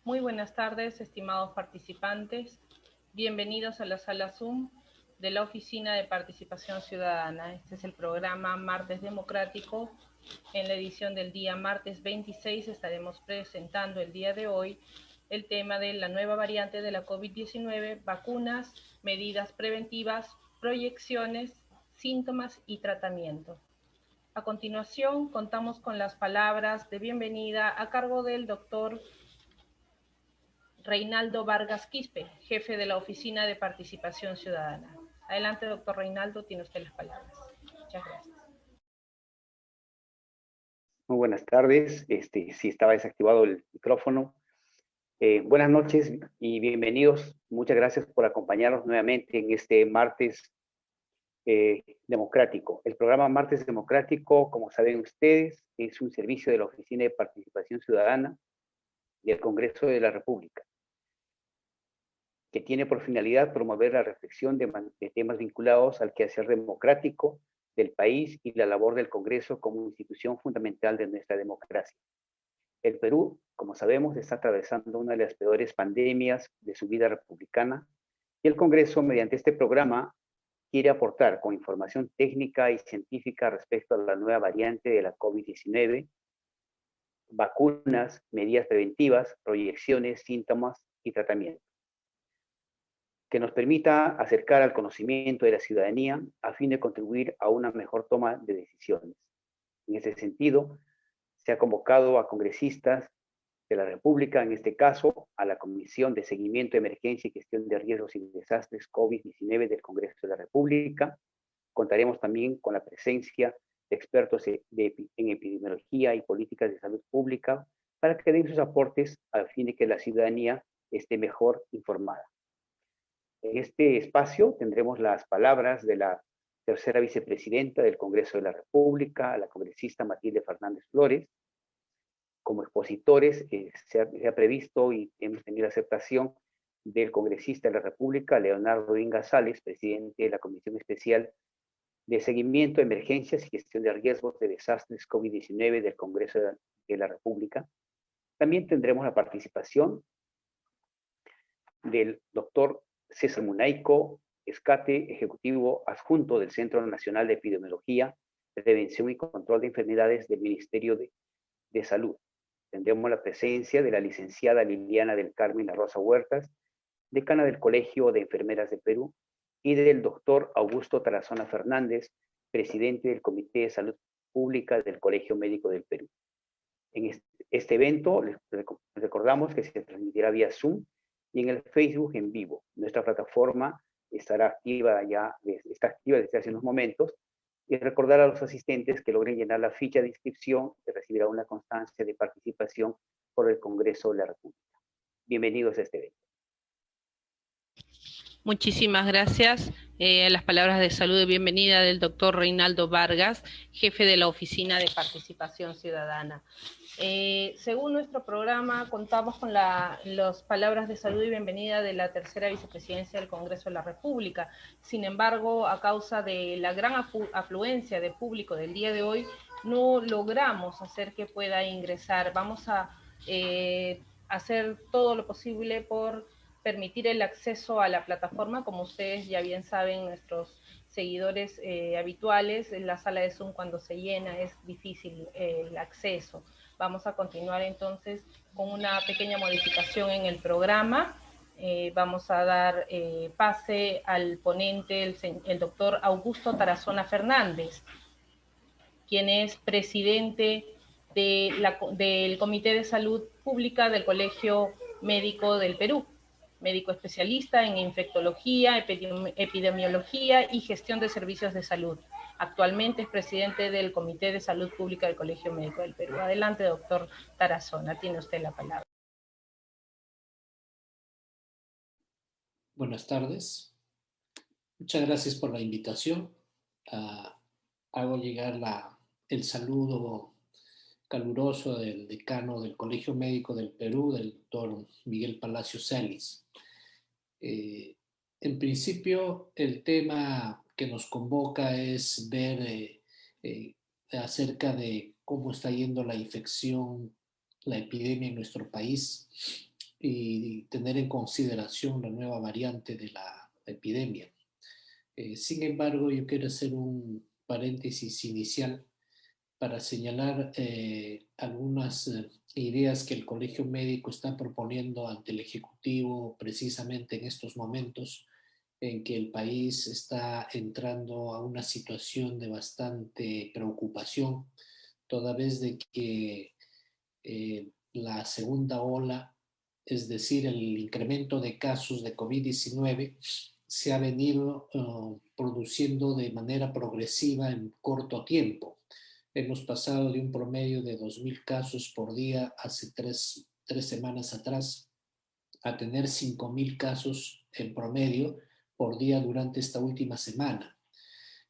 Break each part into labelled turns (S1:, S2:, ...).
S1: Muy buenas tardes, estimados participantes. Bienvenidos a la sala Zoom de la Oficina de Participación Ciudadana. Este es el programa Martes Democrático. En la edición del día martes 26 estaremos presentando el día de hoy el tema de la nueva variante de la COVID-19, vacunas, medidas preventivas, proyecciones, síntomas y tratamiento. A continuación, contamos con las palabras de bienvenida a cargo del doctor Reinaldo Vargas Quispe, jefe de la Oficina de Participación Ciudadana. Adelante, doctor Reinaldo, tiene usted las palabras. Muchas gracias.
S2: Muy buenas tardes. Sí estaba desactivado el micrófono. Buenas noches y bienvenidos. Muchas gracias por acompañarnos nuevamente en este martes democrático. El programa Martes Democrático, como saben ustedes, es un servicio de la Oficina de Participación Ciudadana del Congreso de la República, que tiene por finalidad promover la reflexión de temas vinculados al quehacer democrático del país y la labor del Congreso como institución fundamental de nuestra democracia. El Perú, como sabemos, está atravesando una de las peores pandemias de su vida republicana y el Congreso, mediante este programa, quiere aportar con información técnica y científica respecto a la nueva variante de la COVID-19, vacunas, medidas preventivas, proyecciones, síntomas y tratamientos, que nos permita acercar al conocimiento de la ciudadanía a fin de contribuir a una mejor toma de decisiones. En ese sentido, se ha convocado a congresistas de la República, en este caso, a la Comisión de Seguimiento, Emergencia y Gestión de Riesgos y Desastres COVID-19 del Congreso de la República. Contaremos también con la presencia de expertos en epidemiología y políticas de salud pública para que den sus aportes a fin de que la ciudadanía esté mejor informada. En este espacio tendremos las palabras de la tercera vicepresidenta del Congreso de la República, la congresista Matilde Fernández Flores. Como expositores, se ha previsto y hemos tenido aceptación del congresista de la República, Leonardo Inga Sales, presidente de la Comisión Especial de Seguimiento, Emergencias y Gestión de Riesgos de Desastres COVID-19 del Congreso de la República. También tendremos la participación del doctor César Munaico Escate, ejecutivo adjunto del Centro Nacional de Epidemiología, Prevención y Control de Enfermedades del Ministerio de Salud. Tendremos la presencia de la licenciada Liliana del Carmen La Rosa Huertas, decana del Colegio de Enfermeras de Perú, y del doctor Augusto Tarazona Fernández, presidente del Comité de Salud Pública del Colegio Médico del Perú. En este evento, les recordamos que se transmitirá vía Zoom y en el Facebook en vivo. Nuestra plataforma está activa desde hace unos momentos, y recordar a los asistentes que logren llenar la ficha de inscripción y recibirá una constancia de participación por el Congreso de la República. Bienvenidos a este evento.
S1: Muchísimas gracias a las palabras de salud y bienvenida del doctor Reinaldo Vargas, jefe de la Oficina de Participación Ciudadana. Según nuestro programa, contamos con las palabras de salud y bienvenida de la tercera vicepresidencia del Congreso de la República. Sin embargo, a causa de la gran afluencia de público del día de hoy, no logramos hacer que pueda ingresar. Vamos a hacer todo lo posible por permitir el acceso a la plataforma. Como ustedes ya bien saben, nuestros seguidores habituales, en la sala de Zoom cuando se llena es difícil el acceso. Vamos a continuar entonces con una pequeña modificación en el programa. Vamos a dar pase al ponente, el doctor Augusto Tarazona Fernández, quien es presidente del Comité de Salud Pública del Colegio Médico del Perú, médico especialista en infectología, epidemiología y gestión de servicios de salud. Actualmente es presidente del Comité de Salud Pública del Colegio Médico del Perú. Adelante, doctor Tarazona, tiene usted la palabra.
S3: Buenas tardes. Muchas gracias por la invitación. Hago llegar el saludo caluroso del decano del Colegio Médico del Perú, del doctor Miguel Palacio Salis. En principio, el tema que nos convoca es ver acerca de cómo está yendo la infección, la epidemia en nuestro país. y tener en consideración la nueva variante de la epidemia. Sin embargo, yo quiero hacer un paréntesis inicial para señalar algunas ideas que el Colegio Médico está proponiendo ante el Ejecutivo precisamente en estos momentos en que el país está entrando a una situación de bastante preocupación, toda vez de que la segunda ola, es decir, el incremento de casos de COVID-19, se ha venido produciendo de manera progresiva en corto tiempo. Hemos pasado de un promedio de 2.000 casos por día hace tres semanas atrás a tener 5.000 casos en promedio por día durante esta última semana.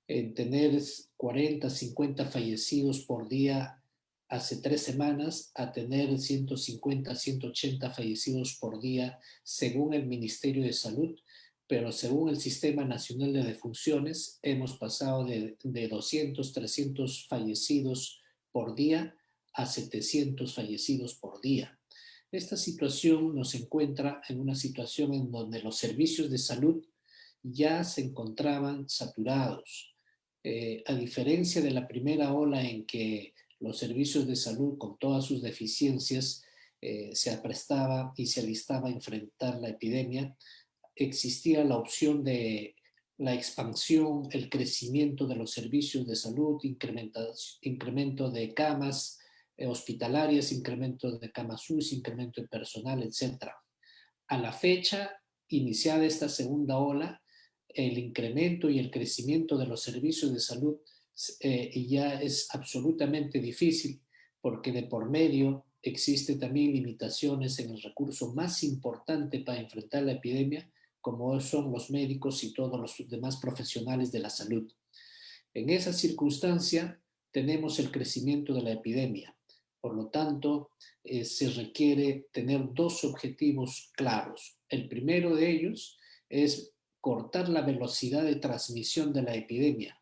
S3: En tener 40, 50 fallecidos por día hace 3 semanas a tener 150, 180 fallecidos por día según el Ministerio de Salud, pero según el Sistema Nacional de Defunciones hemos pasado de 200, 300 fallecidos por día a 700 fallecidos por día. Esta situación nos encuentra en una situación en donde los servicios de salud ya se encontraban saturados. A diferencia de la primera ola en que los servicios de salud, con todas sus deficiencias, se aprestaba y se alistaba a enfrentar la epidemia, existía la opción de la expansión, el crecimiento de los servicios de salud, incremento de camas hospitalarias, incremento de camas UCI, incremento de personal, etc. A la fecha iniciada esta segunda ola, el incremento y el crecimiento de los servicios de salud ya es absolutamente difícil porque de por medio existe también limitaciones en el recurso más importante para enfrentar la epidemia, como son los médicos y todos los demás profesionales de la salud. En esa circunstancia tenemos el crecimiento de la epidemia. Por lo tanto, se requiere tener dos objetivos claros. El primero de ellos es cortar la velocidad de transmisión de la epidemia,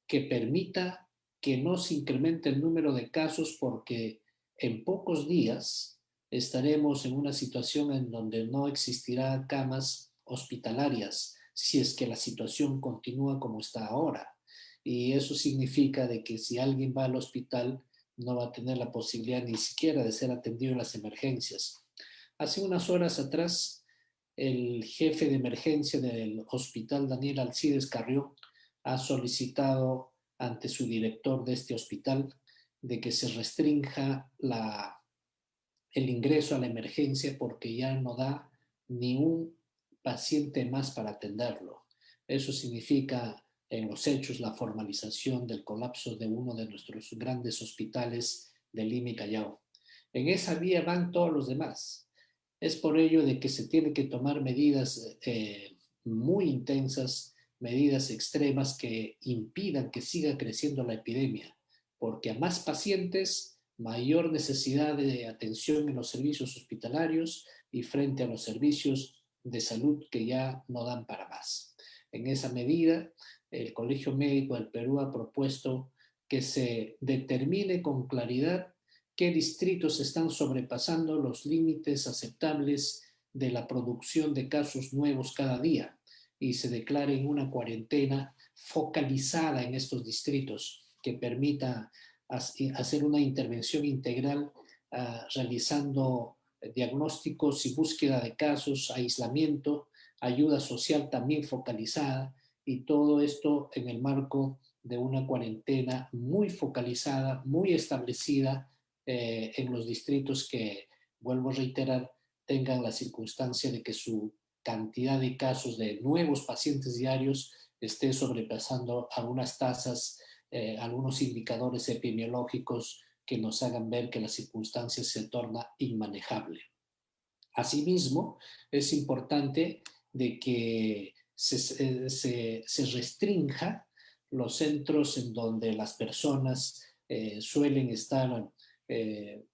S3: que permita que no se incremente el número de casos, porque en pocos días estaremos en una situación en donde no existirá camas hospitalarias si es que la situación continúa como está ahora. Y eso significa de que si alguien va al hospital no va a tener la posibilidad ni siquiera de ser atendido en las emergencias. Hace unas horas atrás, el jefe de emergencia del Hospital Daniel Alcides Carrió ha solicitado ante su director de este hospital de que se restrinja el ingreso a la emergencia porque ya no da ni un paciente más para atenderlo. Eso significa en los hechos la formalización del colapso de uno de nuestros grandes hospitales de Lima y Callao. En esa vía van todos los demás. Es por ello de que se tiene que tomar medidas muy intensas, medidas extremas que impidan que siga creciendo la epidemia, porque a más pacientes, mayor necesidad de atención en los servicios hospitalarios y frente a los servicios de salud que ya no dan para más. En esa medida, el Colegio Médico del Perú ha propuesto que se determine con claridad qué distritos están sobrepasando los límites aceptables de la producción de casos nuevos cada día y se declare en una cuarentena focalizada en estos distritos que permita hacer una intervención integral realizando diagnósticos y búsqueda de casos, aislamiento, ayuda social también focalizada, y todo esto en el marco de una cuarentena muy focalizada, muy establecida en los distritos que, vuelvo a reiterar, tengan la circunstancia de que su cantidad de casos de nuevos pacientes diarios esté sobrepasando algunas tasas, algunos indicadores epidemiológicos que nos hagan ver que la circunstancia se torna inmanejable. Asimismo, es importante de que se restrinja los centros en donde las personas suelen estar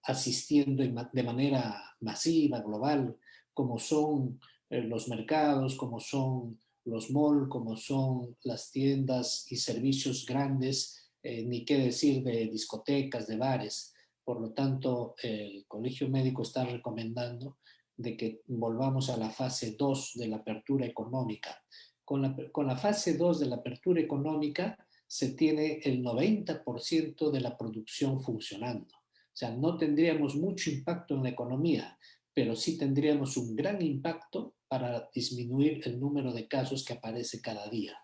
S3: asistiendo de manera masiva, global, como son los mercados, como son los malls, como son las tiendas y servicios grandes, ni qué decir de discotecas, de bares. Por lo tanto, el Colegio Médico está recomendando de que volvamos a la fase 2 de la apertura económica. Con la fase 2 de la apertura económica se tiene el 90% de la producción funcionando. O sea, no tendríamos mucho impacto en la economía, pero sí tendríamos un gran impacto para disminuir el número de casos que aparece cada día.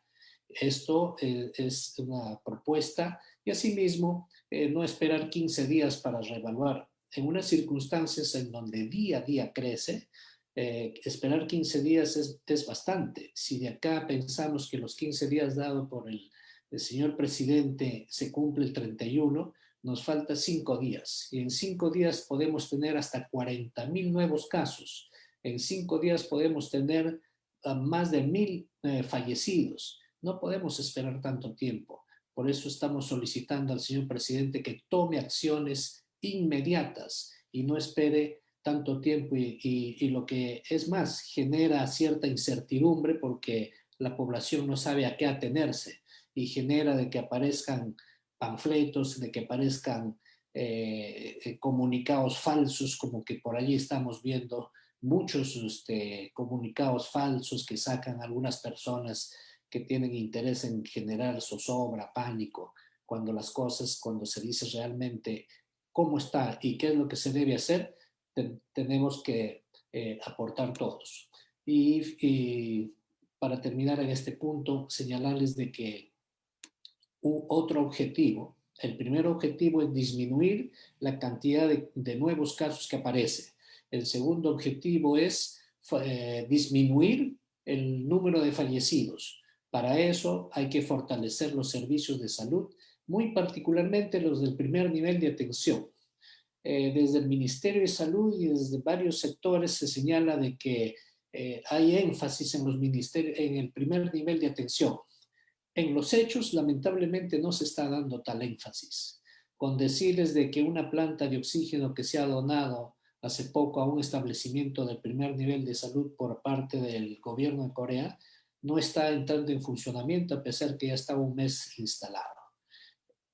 S3: Esto es una propuesta y asimismo no esperar 15 días para reevaluar. En unas circunstancias en donde día a día crece, esperar 15 días es bastante. Si de acá pensamos que los 15 días dados por el señor presidente se cumple el 31, nos falta 5 días. Y en 5 días podemos tener hasta 40.000 nuevos casos. En 5 días podemos tener más de 1.000 fallecidos. No podemos esperar tanto tiempo. Por eso estamos solicitando al señor presidente que tome acciones inmediatas y no espere tanto tiempo y lo que es más, genera cierta incertidumbre porque la población no sabe a qué atenerse y genera de que aparezcan panfletos, de que aparezcan comunicados falsos, como que por allí estamos viendo muchos comunicados falsos que sacan algunas personas que tienen interés en generar zozobra, pánico, cuando las cosas, cuando se dice realmente cómo está y qué es lo que se debe hacer, tenemos que aportar todos. Y para terminar en este punto, señalarles de que otro objetivo, el primer objetivo es disminuir la cantidad de nuevos casos que aparece. El segundo objetivo es disminuir el número de fallecidos. Para eso hay que fortalecer los servicios de salud, muy particularmente los del primer nivel de atención. Desde el Ministerio de Salud y desde varios sectores se señala de que hay énfasis en los ministerios, en el primer nivel de atención. En los hechos, lamentablemente, no se está dando tal énfasis. Con decirles de que una planta de oxígeno que se ha donado hace poco a un establecimiento del primer nivel de salud por parte del gobierno de Corea, no está entrando en funcionamiento a pesar que ya estaba un mes instalado.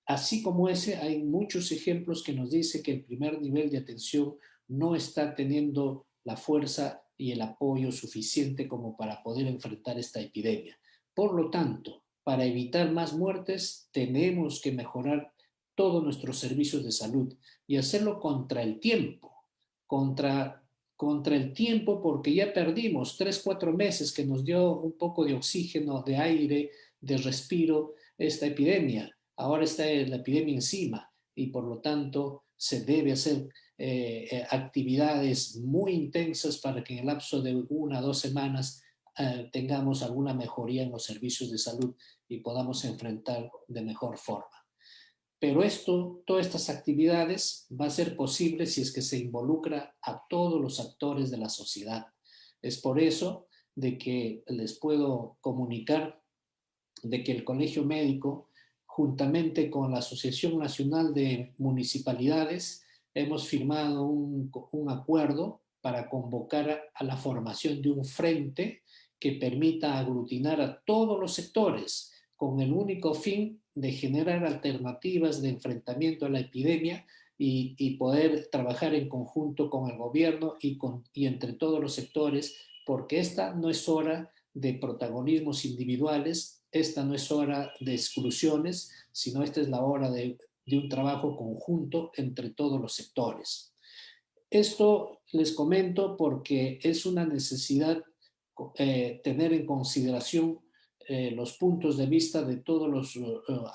S3: Así como ese, hay muchos ejemplos que nos dice que el primer nivel de atención no está teniendo la fuerza y el apoyo suficiente como para poder enfrentar esta epidemia. Por lo tanto, para evitar más muertes, tenemos que mejorar todos nuestros servicios de salud y hacerlo contra el tiempo, contra el tiempo porque ya perdimos 3-4 meses que nos dio un poco de oxígeno, de aire, de respiro, esta epidemia. Ahora está la epidemia encima y por lo tanto se debe hacer actividades muy intensas para que en el lapso de 1 o 2 semanas tengamos alguna mejoría en los servicios de salud y podamos enfrentar de mejor forma. Pero todas estas actividades va a ser posible si es que se involucra a todos los actores de la sociedad. Es por eso de que les puedo comunicar de que el Colegio Médico, juntamente con la Asociación Nacional de Municipalidades, hemos firmado un acuerdo para convocar a la formación de un frente que permita aglutinar a todos los sectores con el único fin de generar alternativas de enfrentamiento a la epidemia y poder trabajar en conjunto con el gobierno y entre todos los sectores, porque esta no es hora de protagonismos individuales, esta no es hora de exclusiones, sino esta es la hora de un trabajo conjunto entre todos los sectores. Esto les comento porque es una necesidad tener en consideración los puntos de vista de todos los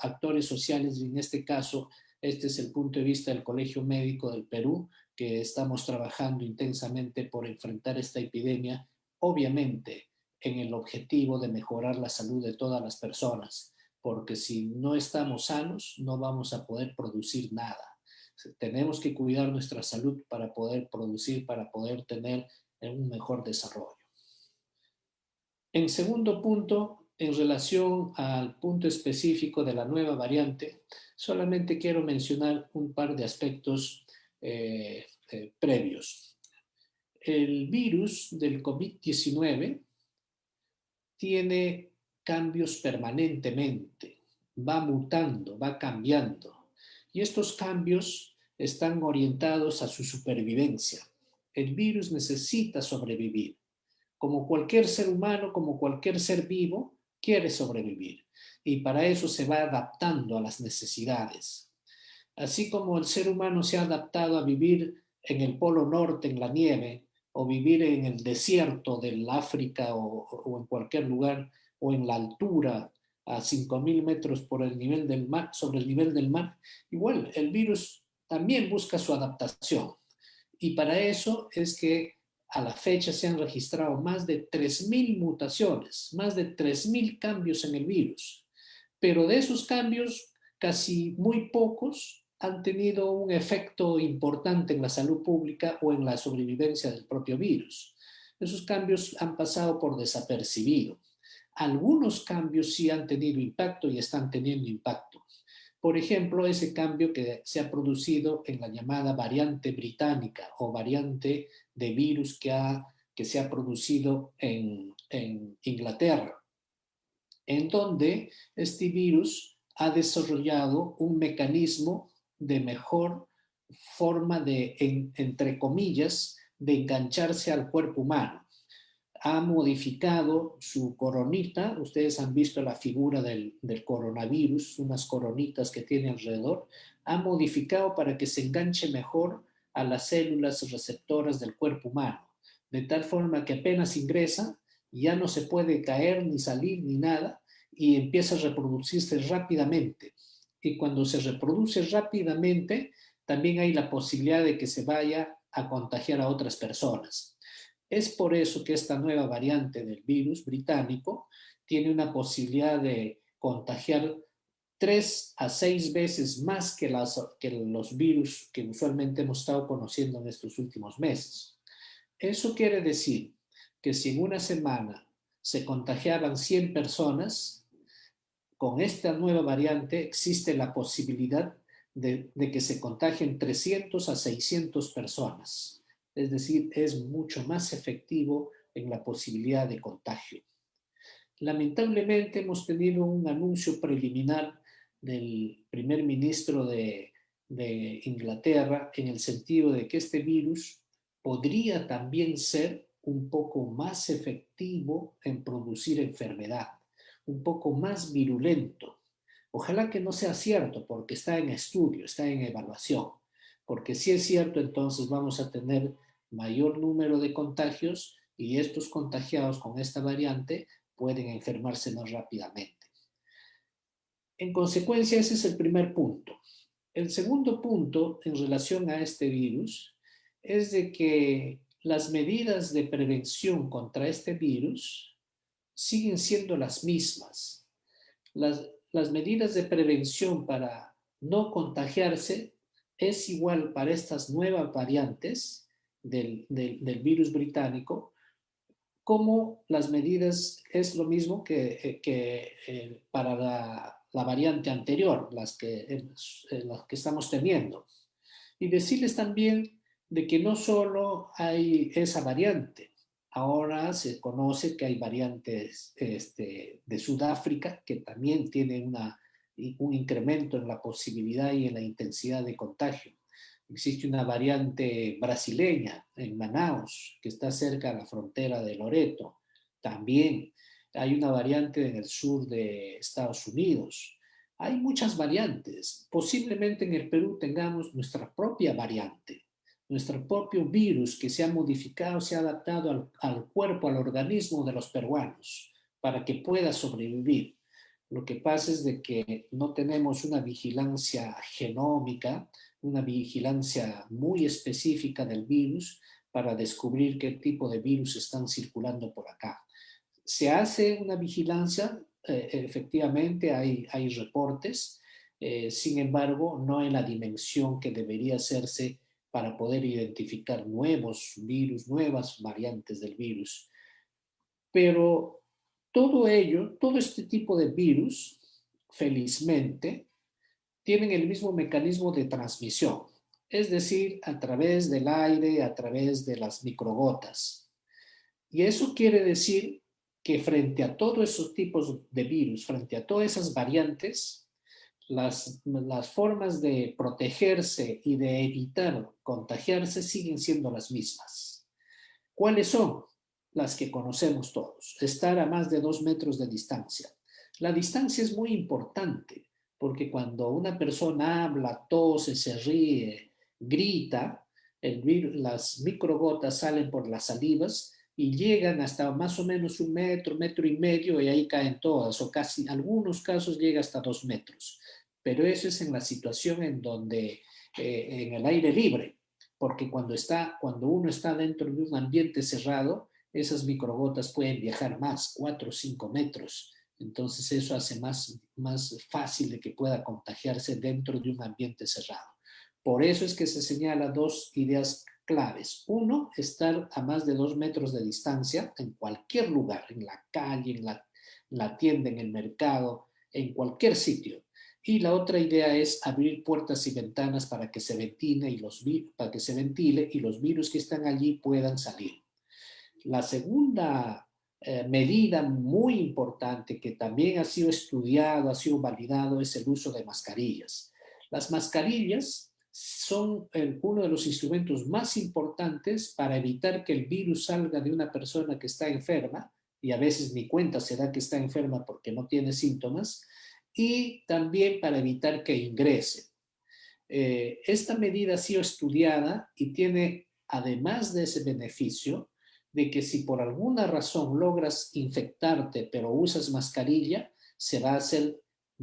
S3: actores sociales y en este caso este es el punto de vista del Colegio Médico del Perú, que estamos trabajando intensamente por enfrentar esta epidemia, obviamente en el objetivo de mejorar la salud de todas las personas, porque si no estamos sanos no vamos a poder producir nada. Tenemos que cuidar nuestra salud para poder producir, para poder tener un mejor desarrollo. En segundo punto, en relación al punto específico de la nueva variante, solamente quiero mencionar un par de aspectos previos. El virus del COVID-19 tiene cambios permanentemente, va mutando, va cambiando. Y estos cambios están orientados a su supervivencia. El virus necesita sobrevivir. Como cualquier ser humano, como cualquier ser vivo, quiere sobrevivir. Y para eso se va adaptando a las necesidades. Así como el ser humano se ha adaptado a vivir en el Polo Norte, en la nieve, o vivir en el desierto del África o en cualquier lugar, o en la altura a 5.000 metros por el nivel del mar, sobre el nivel del mar, igual el virus también busca su adaptación. Y para eso es que a la fecha se han registrado más de 3.000 mutaciones, más de 3.000 cambios en el virus. Pero de esos cambios, casi muy pocos han tenido un efecto importante en la salud pública o en la sobrevivencia del propio virus. Esos cambios han pasado por desapercibido. Algunos cambios sí han tenido impacto y están teniendo impacto. Por ejemplo, ese cambio que se ha producido en la llamada variante británica o variante de virus que se ha producido en Inglaterra, en donde este virus ha desarrollado un mecanismo de mejor forma de, entre comillas, de engancharse al cuerpo humano. Ha modificado su coronita. Ustedes han visto la figura del coronavirus, unas coronitas que tiene alrededor. Ha modificado para que se enganche mejor a las células receptoras del cuerpo humano, de tal forma que apenas ingresa, ya no se puede caer ni salir ni nada y empieza a reproducirse rápidamente. Y cuando se reproduce rápidamente, también hay la posibilidad de que se vaya a contagiar a otras personas. Es por eso que esta nueva variante del virus británico tiene una posibilidad de contagiar 3 a 6 veces más que los virus que usualmente hemos estado conociendo en estos últimos meses. Eso quiere decir que si en una semana se contagiaban 100 personas, con esta nueva variante existe la posibilidad de que se contagien 300 a 600 personas. Es decir, es mucho más efectivo en la posibilidad de contagio. Lamentablemente hemos tenido un anuncio preliminar del primer ministro de Inglaterra en el sentido de que este virus podría también ser un poco más efectivo en producir enfermedad, un poco más virulento. Ojalá que no sea cierto porque está en estudio, está en evaluación, porque si es cierto entonces vamos a tener mayor número de contagios y estos contagiados con esta variante pueden enfermarse más rápidamente. En consecuencia, ese es el primer punto. El segundo punto en relación a este virus es de que las medidas de prevención contra este virus siguen siendo las mismas. Las medidas de prevención para no contagiarse es igual para estas nuevas variantes del virus británico, como las medidas es lo mismo que para la variante anterior, las que estamos teniendo. Y decirles también de que no solo hay esa variante, ahora se conoce que hay variantes de Sudáfrica que también tienen un incremento en la posibilidad y en la intensidad de contagio. Existe una variante brasileña en Manaus, que está cerca de la frontera de Loreto. También hay una variante en el sur de Estados Unidos. Hay muchas variantes. Posiblemente en el Perú tengamos nuestra propia variante, nuestro propio virus que se ha modificado, se ha adaptado al cuerpo, al organismo de los peruanos, para que pueda sobrevivir. Lo que pasa es de que no tenemos una vigilancia genómica, una vigilancia muy específica del virus para descubrir qué tipo de virus están circulando por acá. Se hace una vigilancia, efectivamente hay reportes, sin embargo, no en la dimensión que debería hacerse para poder identificar nuevos virus, nuevas variantes del virus. Pero todo ello, todo este tipo de virus, felizmente, tienen el mismo mecanismo de transmisión, es decir, a través del aire, a través de las microgotas. Y eso quiere decir que frente a todos esos tipos de virus, frente a todas esas variantes, las formas de protegerse y de evitar contagiarse siguen siendo las mismas. ¿Cuáles son? Las que conocemos todos. Estar a más de 2 metros de distancia. La distancia es muy importante porque cuando una persona habla, tose, se ríe, grita, las microgotas salen por las salivas y llegan hasta más o menos 1 metro, metro y medio, y ahí caen todas, o casi en algunos casos llega hasta 2 metros. Pero eso es en la situación en donde, en el aire libre, porque cuando uno está dentro de un ambiente cerrado, esas microgotas pueden viajar más, 4 o 5 metros. Entonces eso hace más fácil de que pueda contagiarse dentro de un ambiente cerrado. Por eso es que se señala 2 ideas claves. Uno, estar a más de 2 metros de distancia en cualquier lugar, en la calle, en la tienda, en el mercado, en cualquier sitio. Y la otra idea es abrir puertas y ventanas para que se ventile y los virus que están allí puedan salir. La segunda medida muy importante que también ha sido estudiado, ha sido validado, es el uso de mascarillas. Las mascarillas son uno de los instrumentos más importantes para evitar que el virus salga de una persona que está enferma, y a veces ni cuenta se da que está enferma porque no tiene síntomas, y también para evitar que ingrese. Esta medida ha sido estudiada y tiene, además de ese beneficio, de que si por alguna razón logras infectarte pero usas mascarilla,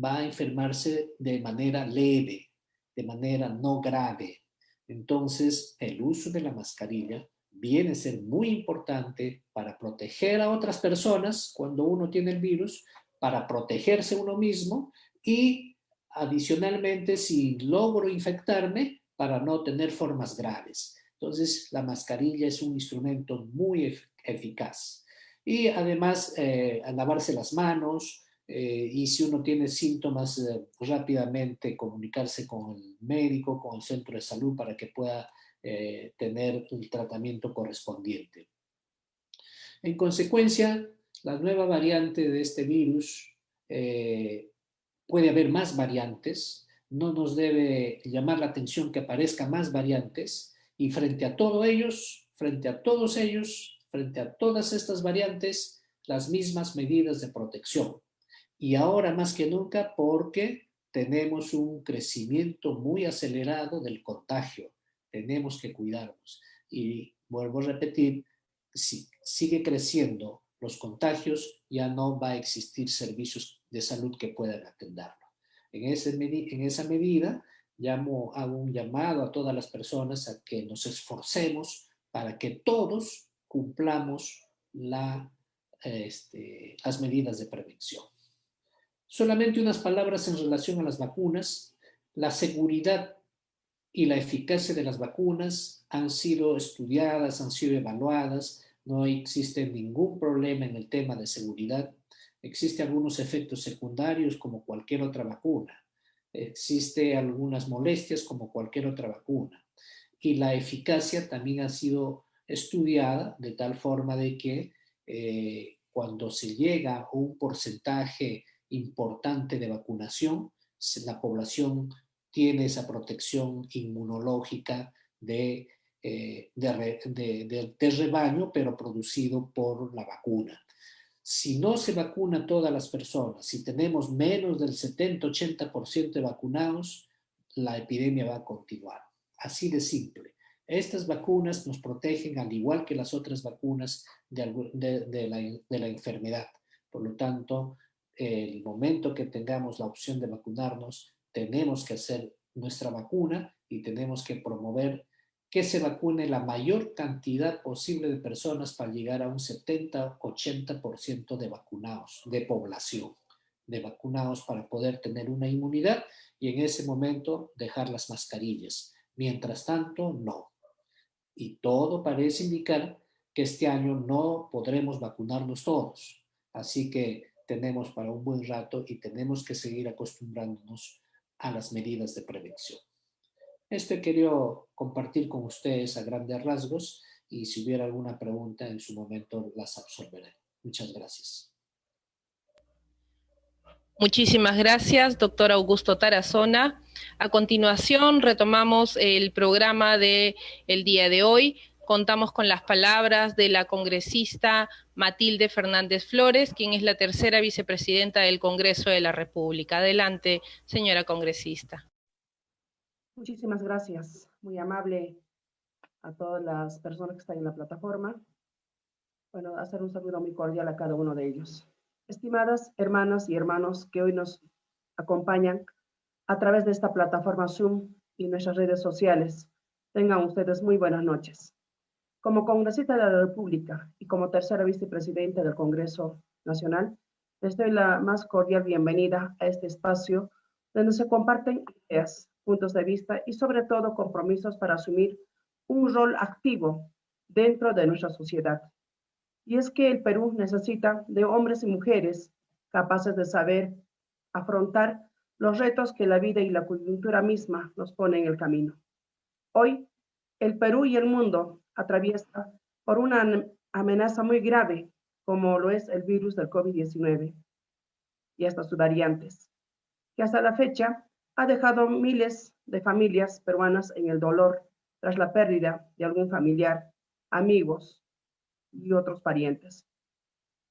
S3: va a enfermarse de manera leve, de manera no grave. Entonces, el uso de la mascarilla viene a ser muy importante para proteger a otras personas cuando uno tiene el virus, para protegerse uno mismo y adicionalmente si logro infectarme para no tener formas graves. Entonces, la mascarilla es un instrumento muy eficaz. Y además, lavarse las manos, y si uno tiene síntomas, rápidamente comunicarse con el médico, con el centro de salud para que pueda tener el tratamiento correspondiente. En consecuencia, la nueva variante de este virus, puede haber más variantes, no nos debe llamar la atención que aparezcan más variantes, y frente a todos ellos, frente a todas estas variantes, las mismas medidas de protección. Y ahora más que nunca porque tenemos un crecimiento muy acelerado del contagio. Tenemos que cuidarnos. Y vuelvo a repetir, si sigue creciendo los contagios, ya no va a existir servicios de salud que puedan atenderlo. En esa medida, hago un llamado a todas las personas a que nos esforcemos para que todos cumplamos las medidas de prevención. Solamente unas palabras en relación a las vacunas. La seguridad y la eficacia de las vacunas han sido estudiadas, han sido evaluadas, no existe ningún problema en el tema de seguridad. Existen algunos efectos secundarios como cualquier otra vacuna. Existen algunas molestias como cualquier otra vacuna. Y la eficacia también ha sido estudiada de tal forma de que cuando se llega a un porcentaje importante de vacunación, la población tiene esa protección inmunológica de rebaño, pero producido por la vacuna. Si no se vacuna todas las personas, si tenemos menos del 70-80% de vacunados, la epidemia va a continuar. Así de simple. Estas vacunas nos protegen al igual que las otras vacunas de la enfermedad. Por lo tanto, el momento que tengamos la opción de vacunarnos, tenemos que hacer nuestra vacuna y tenemos que promover que se vacune la mayor cantidad posible de personas para llegar a un 70-80% de vacunados, de población, de vacunados para poder tener una inmunidad y en ese momento dejar las mascarillas. Mientras tanto, no. Y todo parece indicar que este año no podremos vacunarnos todos. Así que tenemos para un buen rato y tenemos que seguir acostumbrándonos a las medidas de prevención. Esto he querido compartir con ustedes a grandes rasgos y si hubiera alguna pregunta en su momento las absolveré. Muchas gracias.
S1: Muchísimas gracias, doctor Augusto Tarazona. A continuación, retomamos el programa del día de hoy. Contamos con las palabras de la congresista Matilde Fernández Flores, quien es la tercera vicepresidenta del Congreso de la República. Adelante, señora congresista.
S4: Muchísimas gracias. Muy amable a todas las personas que están en la plataforma. Bueno, hacer un saludo muy cordial a cada uno de ellos. Estimadas hermanas y hermanos que hoy nos acompañan a través de esta plataforma Zoom y nuestras redes sociales, tengan ustedes muy buenas noches. Como congresista de la República y como tercera vicepresidenta del Congreso Nacional, les doy la más cordial bienvenida a este espacio donde se comparten ideas, puntos de vista y sobre todo compromisos para asumir un rol activo dentro de nuestra sociedad. Y es que el Perú necesita de hombres y mujeres capaces de saber afrontar los retos que la vida y la coyuntura misma nos pone en el camino. Hoy, el Perú y el mundo atraviesa por una amenaza muy grave, como lo es el virus del COVID-19 y hasta sus variantes, que hasta la fecha ha dejado miles de familias peruanas en el dolor tras la pérdida de algún familiar, amigos y otros parientes.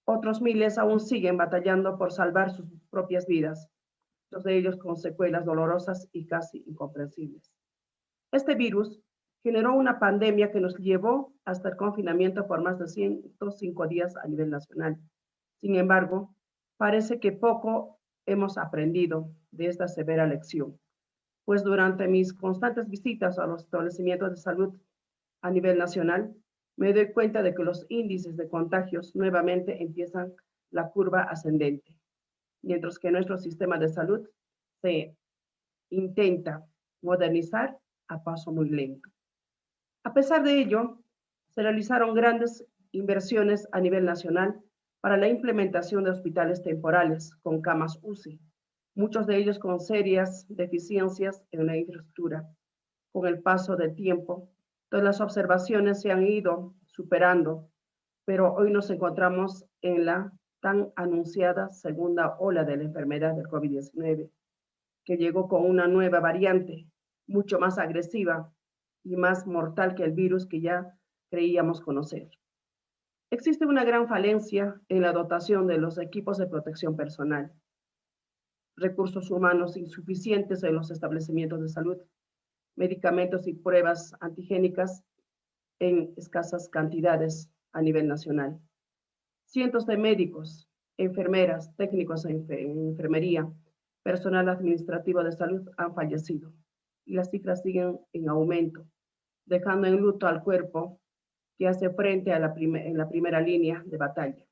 S4: Otros miles aún siguen batallando por salvar sus propias vidas, muchos de ellos con secuelas dolorosas y casi incomprensibles. Este virus generó una pandemia que nos llevó hasta el confinamiento por más de 105 días a nivel nacional. Sin embargo, parece que poco hemos aprendido de esta severa lección, pues durante mis constantes visitas a los establecimientos de salud a nivel nacional, me doy cuenta de que los índices de contagios nuevamente empiezan la curva ascendente, mientras que nuestro sistema de salud se intenta modernizar a paso muy lento. A pesar de ello, se realizaron grandes inversiones a nivel nacional para la implementación de hospitales temporales con camas UCI, muchos de ellos con serias deficiencias en la infraestructura. Con el paso del tiempo, todas las observaciones se han ido superando, pero hoy nos encontramos en la tan anunciada segunda ola de la enfermedad del COVID-19, que llegó con una nueva variante, mucho más agresiva y más mortal que el virus que ya creíamos conocer. Existe una gran falencia en la dotación de los equipos de protección personal, recursos humanos insuficientes en los establecimientos de salud, medicamentos y pruebas antigénicas en escasas cantidades a nivel nacional. Cientos de médicos, enfermeras, técnicos en enfermería, personal administrativo de salud han fallecido y las cifras siguen en aumento, dejando en luto al cuerpo que hace frente a en la primera línea de batalla.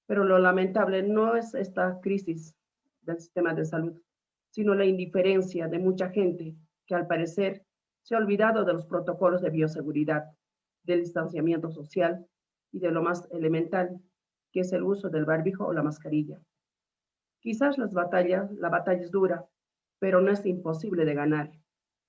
S4: Pero lo lamentable no es esta crisis del sistema de salud, sino la indiferencia de mucha gente que al parecer se ha olvidado de los protocolos de bioseguridad, del distanciamiento social y de lo más elemental, que es el uso del barbijo o la mascarilla. Quizás la batalla es dura, pero no es imposible de ganar.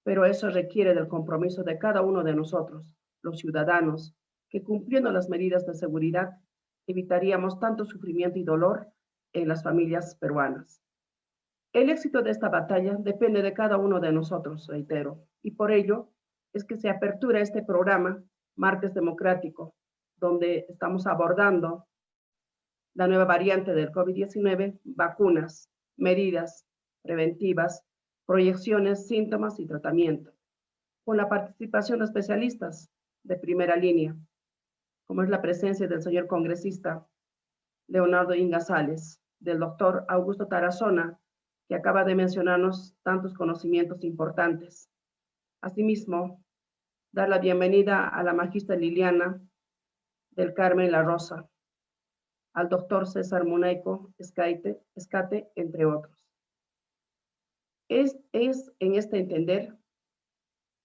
S4: Pero eso requiere del compromiso de cada uno de nosotros, los ciudadanos, que cumpliendo las medidas de seguridad evitaríamos tanto sufrimiento y dolor en las familias peruanas. El éxito de esta batalla depende de cada uno de nosotros, reitero, y por ello es que se apertura este programa Martes Democrático, donde estamos abordando la nueva variante del COVID-19, vacunas, medidas preventivas, proyecciones, síntomas y tratamiento, con la participación de especialistas de primera línea, como es la presencia del señor congresista Leonardo Ingasales, del doctor Augusto Tarazona, que acaba de mencionarnos tantos conocimientos importantes. Asimismo, dar la bienvenida a la magistra Liliana del Carmen La Rosa, al doctor César Munaico Escate, entre otros. Es en este entender,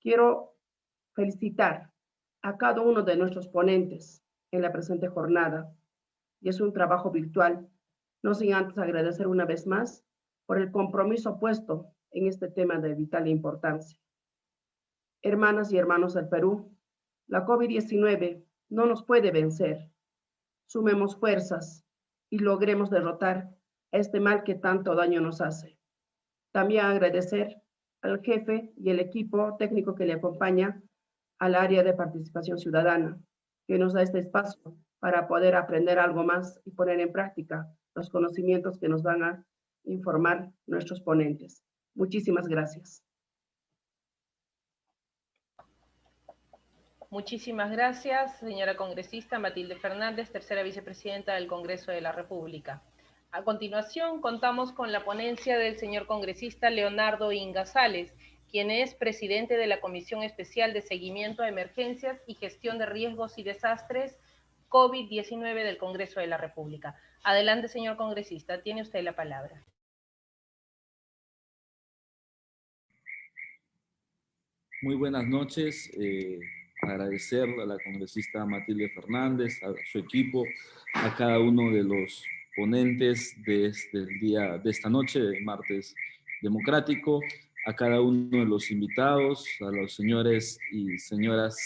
S4: quiero felicitar a cada uno de nuestros ponentes en la presente jornada, y es un trabajo virtual, no sin antes agradecer una vez más por el compromiso puesto en este tema de vital importancia. Hermanas y hermanos del Perú, la COVID-19 no nos puede vencer. Sumemos fuerzas y logremos derrotar este mal que tanto daño nos hace. También agradecer al jefe y el equipo técnico que le acompaña al área de participación ciudadana, que nos da este espacio para poder aprender algo más y poner en práctica los conocimientos que nos van a informar nuestros ponentes. Muchísimas gracias.
S1: Muchísimas gracias, señora congresista Matilde Fernández, tercera vicepresidenta del Congreso de la República. A continuación, contamos con la ponencia del señor congresista Leonardo Ingasales, quien es presidente de la Comisión Especial de Seguimiento a Emergencias y Gestión de Riesgos y Desastres COVID-19 del Congreso de la República. Adelante, señor congresista, tiene usted la palabra.
S5: Muy buenas noches. Agradecer a la congresista Matilde Fernández, a su equipo, a cada uno de los ponentes de esta noche, de martes democrático, a cada uno de los invitados, a los señores y señoras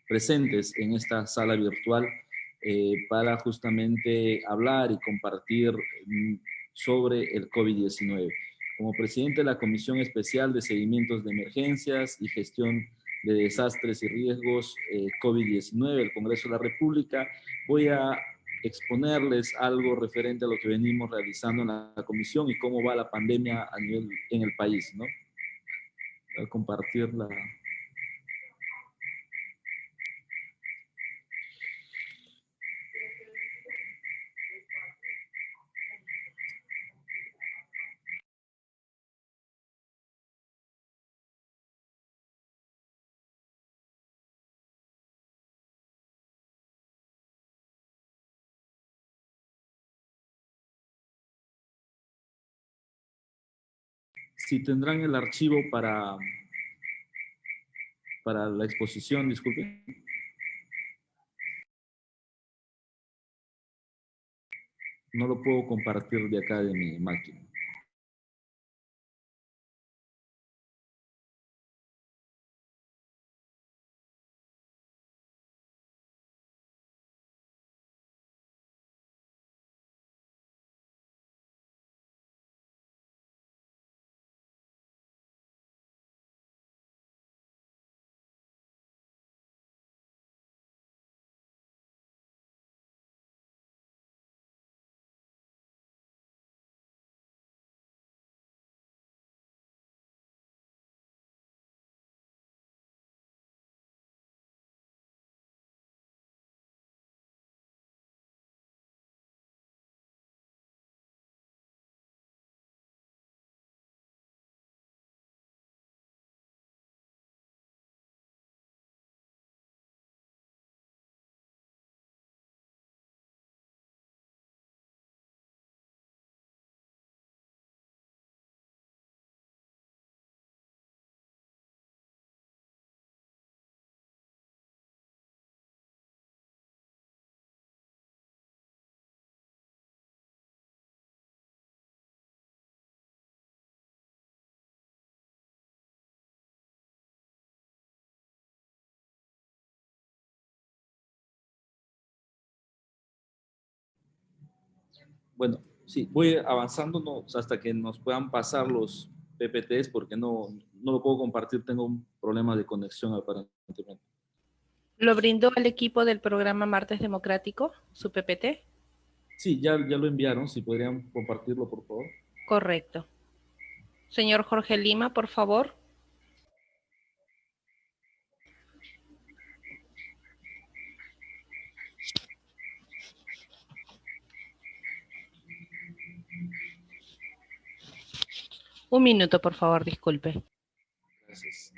S5: presentes en esta sala virtual para justamente hablar y compartir sobre el COVID-19. Como presidente de la Comisión Especial de Seguimientos de Emergencias y Gestión de Desastres y Riesgos COVID-19 del Congreso de la República, voy a exponerles algo referente a lo que venimos realizando en la comisión y cómo va la pandemia en el país, ¿no? Voy a compartir la... Si tendrán el archivo para la exposición, disculpen. No lo puedo compartir de acá de mi máquina. Bueno, sí, voy avanzando hasta que nos puedan pasar los PPTs porque no lo puedo compartir, tengo un problema de conexión aparentemente.
S1: ¿Lo brindó al equipo del programa Martes Democrático, su PPT?
S5: Sí, ya lo enviaron, si podrían compartirlo, por favor.
S1: Correcto. Señor Jorge Lima, por favor. Un minuto, por favor, disculpe.
S5: Gracias.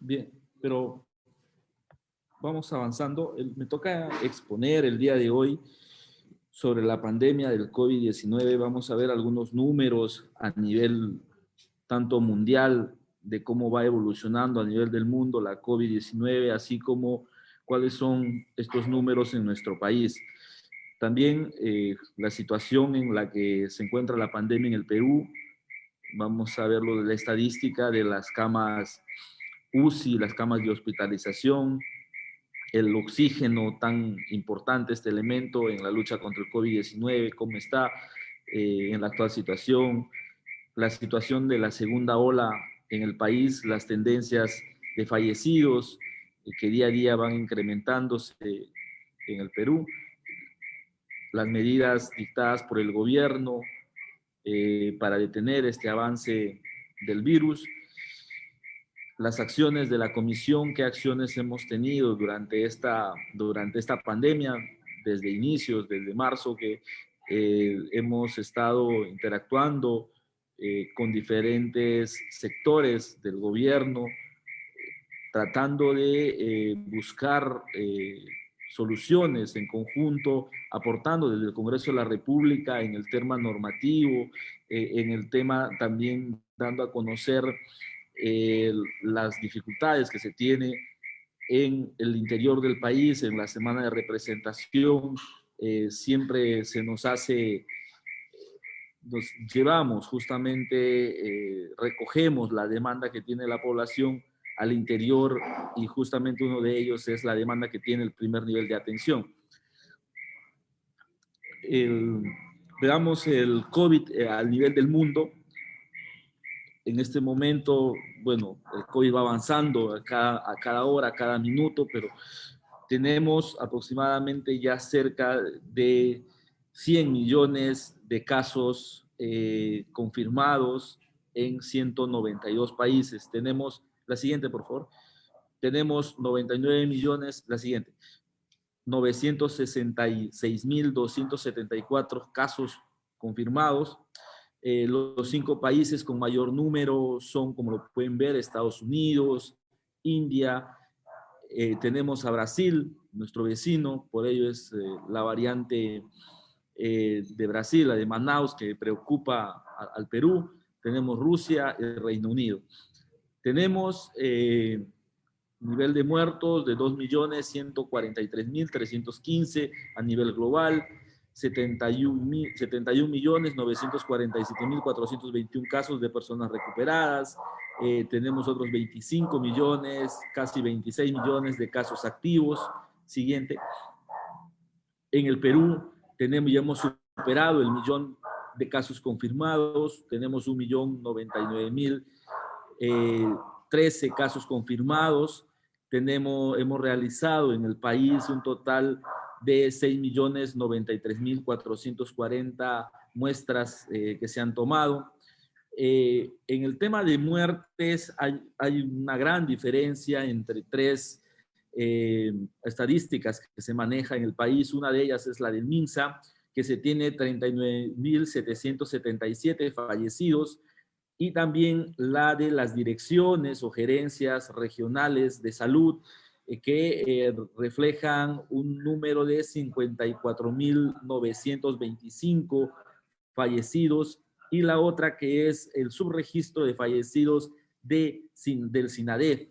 S5: Bien, pero vamos avanzando. Me toca exponer el día de hoy sobre la pandemia del COVID-19. Vamos a ver algunos números a nivel tanto mundial de cómo va evolucionando a nivel del mundo la COVID-19, así como cuáles son estos números en nuestro país. También la situación en la que se encuentra la pandemia en el Perú. Vamos a ver lo de la estadística de las camas UCI, las camas de hospitalización, el oxígeno tan importante, este elemento en la lucha contra el COVID-19, cómo está en la actual situación, la situación de la segunda ola en el país, las tendencias de fallecidos que día a día van incrementándose en el Perú, las medidas dictadas por el gobierno para detener este avance del virus, las acciones de la comisión, qué acciones hemos tenido durante esta pandemia, desde inicios, desde marzo, que hemos estado interactuando con diferentes sectores del gobierno, tratando de buscar soluciones en conjunto, aportando desde el Congreso de la República en el tema normativo, en el tema también dando a conocer las dificultades que se tiene en el interior del país, en la semana de representación. Siempre se nos hace, nos llevamos justamente, recogemos la demanda que tiene la población al interior, y justamente uno de ellos es la demanda que tiene el primer nivel de atención. Veamos el COVID al nivel del mundo. En este momento, bueno, el COVID va avanzando a cada hora, a cada minuto, pero tenemos aproximadamente ya cerca de 100 millones de casos confirmados en 192 países. Tenemos, la siguiente, por favor. Tenemos 99 millones, la siguiente, 966.274 casos confirmados. Los 5 países con mayor número son, como lo pueden ver, Estados Unidos, India, tenemos a Brasil, nuestro vecino, por ello es la variante de Brasil, la de Manaus, que preocupa al Perú. Tenemos Rusia y el Reino Unido. Tenemos nivel de muertos de 2.143.315 a nivel global, 71.947.421 casos de personas recuperadas. Tenemos otros 25 millones, casi 26 millones de casos activos. Siguiente. En el Perú ya hemos superado el 1.000.000 de casos confirmados. Tenemos 1.099.013 casos confirmados. Hemos realizado en el país un total de 6.093.440 muestras que se han tomado. En el tema de muertes hay una gran diferencia entre 3 estadísticas que se manejan en el país. Una de ellas es la del MINSA, que se tiene 39.777 fallecidos, y también la de las direcciones o gerencias regionales de salud, que reflejan un número de 54.925 fallecidos, y la otra que es el subregistro de fallecidos del SINADEF,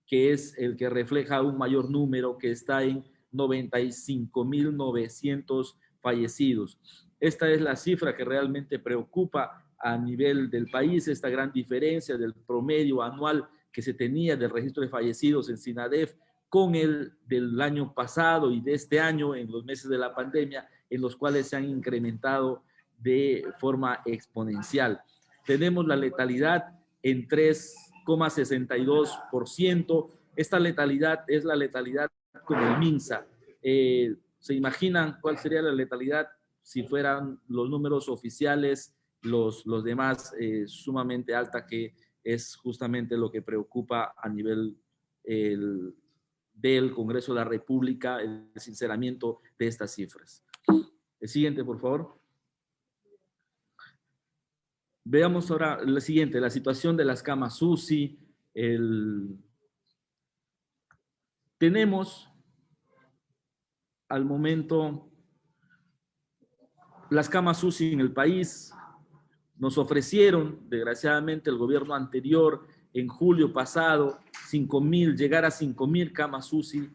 S5: que es el que refleja un mayor número, que está en 95.900 fallecidos. Esta es la cifra que realmente preocupa a nivel del país, esta gran diferencia del promedio anual que se tenía del registro de fallecidos en SINADEF con el del año pasado y de este año, en los meses de la pandemia, en los cuales se han incrementado de forma exponencial. Tenemos la letalidad en 3,62%. Esta letalidad es la letalidad con el MINSA. ¿Se imaginan cuál sería la letalidad si fueran los números oficiales, los demás, sumamente alta, que es justamente lo que preocupa a nivel del Congreso de la República, el sinceramiento de estas cifras? El siguiente, por favor. Veamos ahora la siguiente, la situación de las camas UCI. Tenemos al momento las camas UCI en el país. Nos ofrecieron, desgraciadamente, el gobierno anterior en julio pasado, 5.000, llegar a 5.000 camas UCI.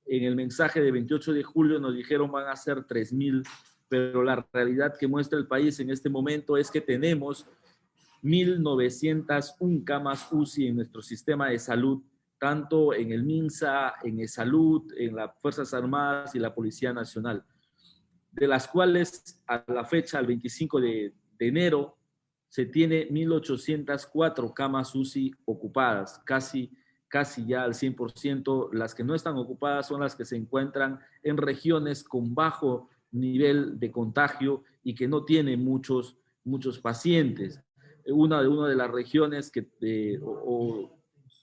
S5: En el mensaje de 28 de julio nos dijeron van a ser 3.000, pero la realidad que muestra el país en este momento es que tenemos 1.901 camas UCI en nuestro sistema de salud, tanto en el MINSA, en ESalud, en las Fuerzas Armadas y la Policía Nacional, de las cuales a la fecha, al 25 de enero, se tiene 1.804 camas UCI ocupadas, casi ya al 100%. Las que no están ocupadas son las que se encuentran en regiones con bajo nivel de contagio y que no tienen muchos pacientes. Una de las regiones o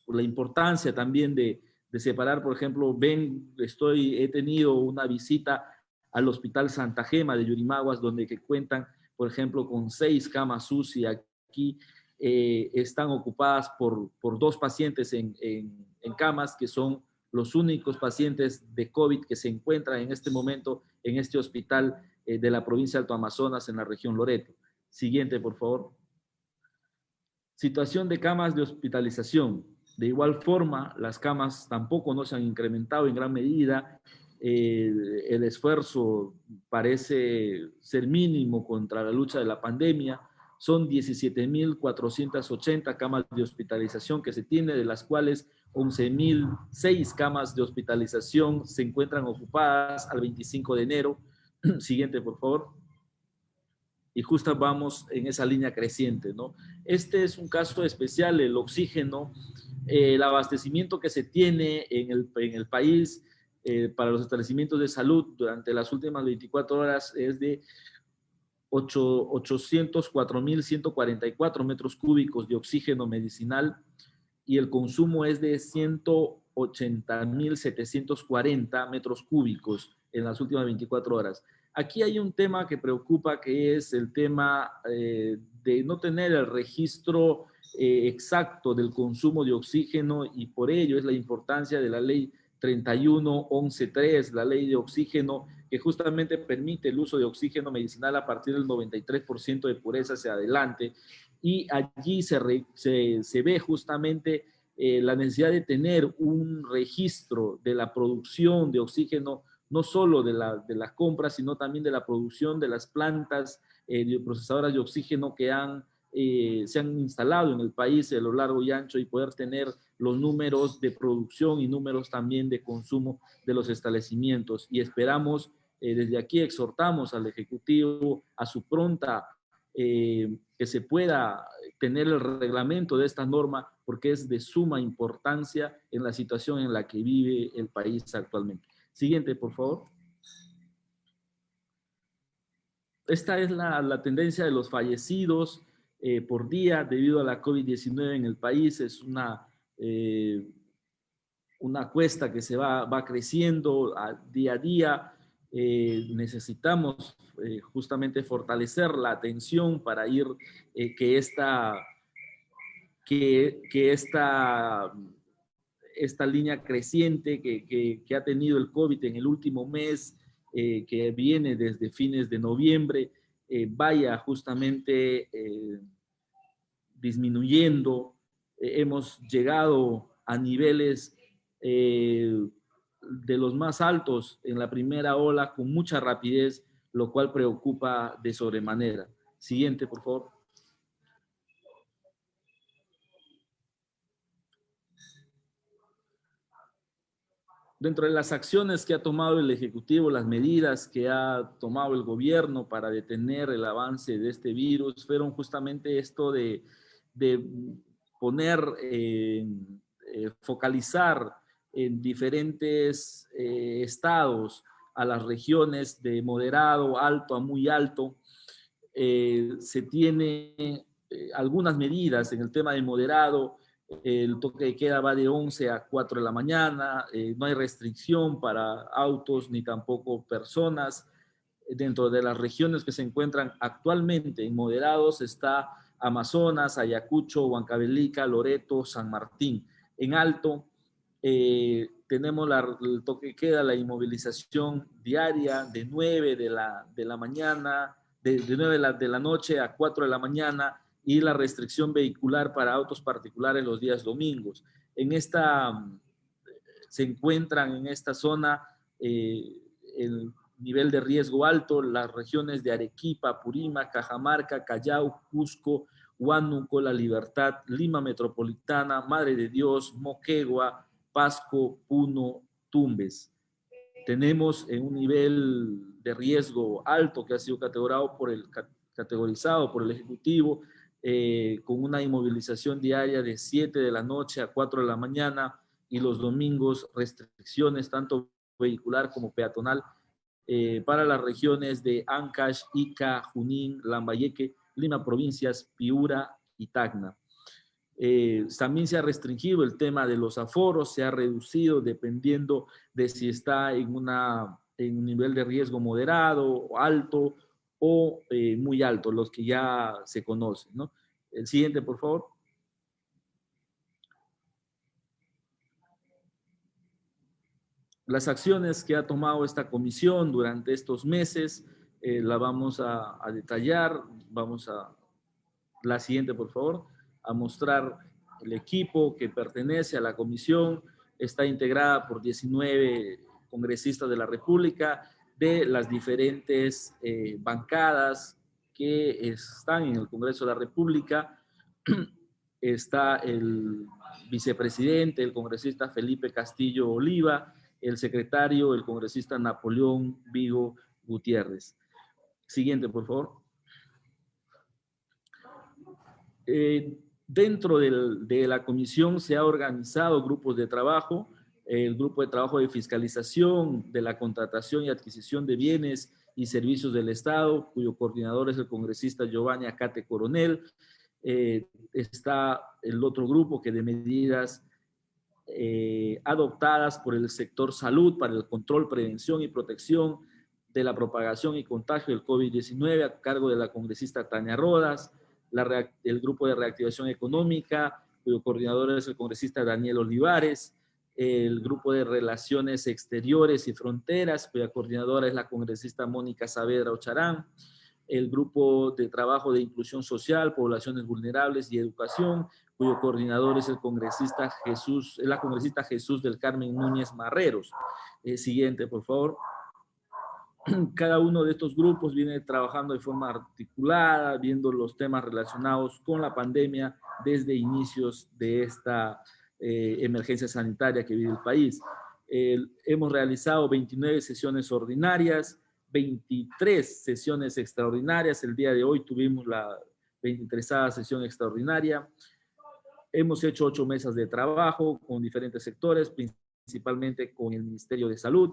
S5: la importancia también de separar, por ejemplo, he tenido una visita al Hospital Santa Gema de Yurimaguas, donde que cuentan, por ejemplo, con 6 camas UCI. Aquí están ocupadas por 2 pacientes en camas, que son los únicos pacientes de COVID que se encuentran en este momento en este hospital de la provincia de Alto Amazonas, en la región Loreto. Siguiente, por favor. Situación de camas de hospitalización. De igual forma, las camas tampoco no se han incrementado en gran medida. El esfuerzo parece ser mínimo contra la lucha de la pandemia. Son 17.480 camas de hospitalización que se tiene, de las cuales 11.006 camas de hospitalización se encuentran ocupadas al 25 de enero. Siguiente, por favor. Y justo vamos en esa línea creciente, ¿no? Este es un caso especial, el oxígeno, el abastecimiento que se tiene en el país para los establecimientos de salud durante las últimas 24 horas es de 804.144 metros cúbicos de oxígeno medicinal, y el consumo es de 180.740 metros cúbicos en las últimas 24 horas. Aquí hay un tema que preocupa, que es el tema de no tener el registro exacto del consumo de oxígeno, y por ello es la importancia de la ley 31.11.3, la ley de oxígeno, que justamente permite el uso de oxígeno medicinal a partir del 93% de pureza hacia adelante. Y allí se ve justamente la necesidad de tener un registro de la producción de oxígeno, no solo de la compra, sino también de la producción de las plantas procesadoras de oxígeno que se han instalado en el país a lo largo y ancho, y poder tener los números de producción y números también de consumo de los establecimientos. Y esperamos, desde aquí exhortamos al Ejecutivo a su pronta que se pueda tener el reglamento de esta norma, porque es de suma importancia en la situación en la que vive el país actualmente. Siguiente, por favor. Esta es la tendencia de los fallecidos por día debido a la COVID-19 en el país. Es una cuesta que se va creciendo día a día. Necesitamos justamente fortalecer la atención para ir que esta línea creciente que ha tenido el COVID en el último mes, que viene desde fines de noviembre, vaya justamente disminuyendo. Hemos llegado a niveles de los más altos en la primera ola con mucha rapidez, lo cual preocupa de sobremanera. Siguiente, por favor. Dentro de las acciones que ha tomado el Ejecutivo, las medidas que ha tomado el gobierno para detener el avance de este virus, fueron justamente esto de poner, focalizar en diferentes estados a las regiones de moderado, alto a muy alto. Se tiene algunas medidas en el tema de moderado. El toque de queda va de 11 a 4 de la mañana, no hay restricción para autos ni tampoco personas. Dentro de las regiones que se encuentran actualmente en moderados está Amazonas, Ayacucho, Huancavelica, Loreto, San Martín. En alto tenemos el toque de queda, la inmovilización diaria de 9 de la mañana, de 9 de la noche a 4 de la mañana, y la restricción vehicular para autos particulares los días domingos. Se encuentran en esta zona el nivel de riesgo alto, las regiones de Arequipa, Purímac, Cajamarca, Callao, Cusco, Huánuco, La Libertad, Lima Metropolitana, Madre de Dios, Moquegua, Pasco, Puno, Tumbes. Tenemos un nivel de riesgo alto que ha sido categorizado por el Ejecutivo, con una inmovilización diaria de 7 de la noche a 4 de la mañana, y los domingos restricciones tanto vehicular como peatonal para las regiones de Ancash, Ica, Junín, Lambayeque, Lima Provincias, Piura y Tacna. También se ha restringido el tema de los aforos, se ha reducido dependiendo de si está en un nivel de riesgo moderado, alto o muy alto, los que ya se conocen, ¿no? El siguiente, por favor. Las acciones que ha tomado esta comisión durante estos meses la vamos a detallar. La siguiente, por favor, a mostrar el equipo que pertenece a la comisión. Está integrada por 19 congresistas de la República, de las diferentes bancadas que están en el Congreso de la República. Está el vicepresidente, el congresista Felipe Castillo Oliva, el secretario, el congresista Napoleón Vigo Gutiérrez. Siguiente, por favor. Dentro de la comisión se ha organizado grupos de trabajo, el grupo de trabajo de fiscalización de la contratación y adquisición de bienes y servicios del Estado, cuyo coordinador es el congresista Giovanni Acate Coronel. Está el otro grupo que de medidas adoptadas por el sector salud para el control, prevención y protección de la propagación y contagio del COVID-19 a cargo de la congresista Tania Rodas, el grupo de reactivación económica, cuyo coordinador es el congresista Daniel Olivares, el grupo de relaciones exteriores y fronteras, cuya coordinadora es la congresista Mónica Saavedra Ocharán, el grupo de trabajo de inclusión social, poblaciones vulnerables y educación, cuyo coordinador es la congresista Jesús del Carmen Núñez Marreros. Siguiente, por favor. Cada uno de estos grupos viene trabajando de forma articulada, viendo los temas relacionados con la pandemia desde inicios de esta emergencia sanitaria que vive el país. Hemos realizado 29 sesiones ordinarias, 23 sesiones extraordinarias. El día de hoy tuvimos la 23ª sesión extraordinaria. Hemos hecho 8 mesas de trabajo con diferentes sectores, principalmente con el Ministerio de Salud.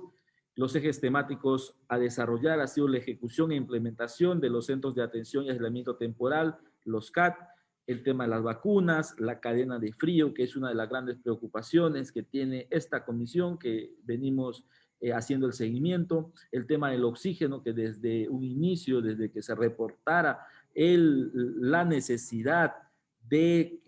S5: Los ejes temáticos a desarrollar ha sido la ejecución e implementación de los centros de atención y aislamiento temporal, los CAT, el tema de las vacunas, la cadena de frío, que es una de las grandes preocupaciones que tiene esta comisión, que venimos haciendo el seguimiento, el tema del oxígeno, que desde un inicio, desde que se reportara la necesidad del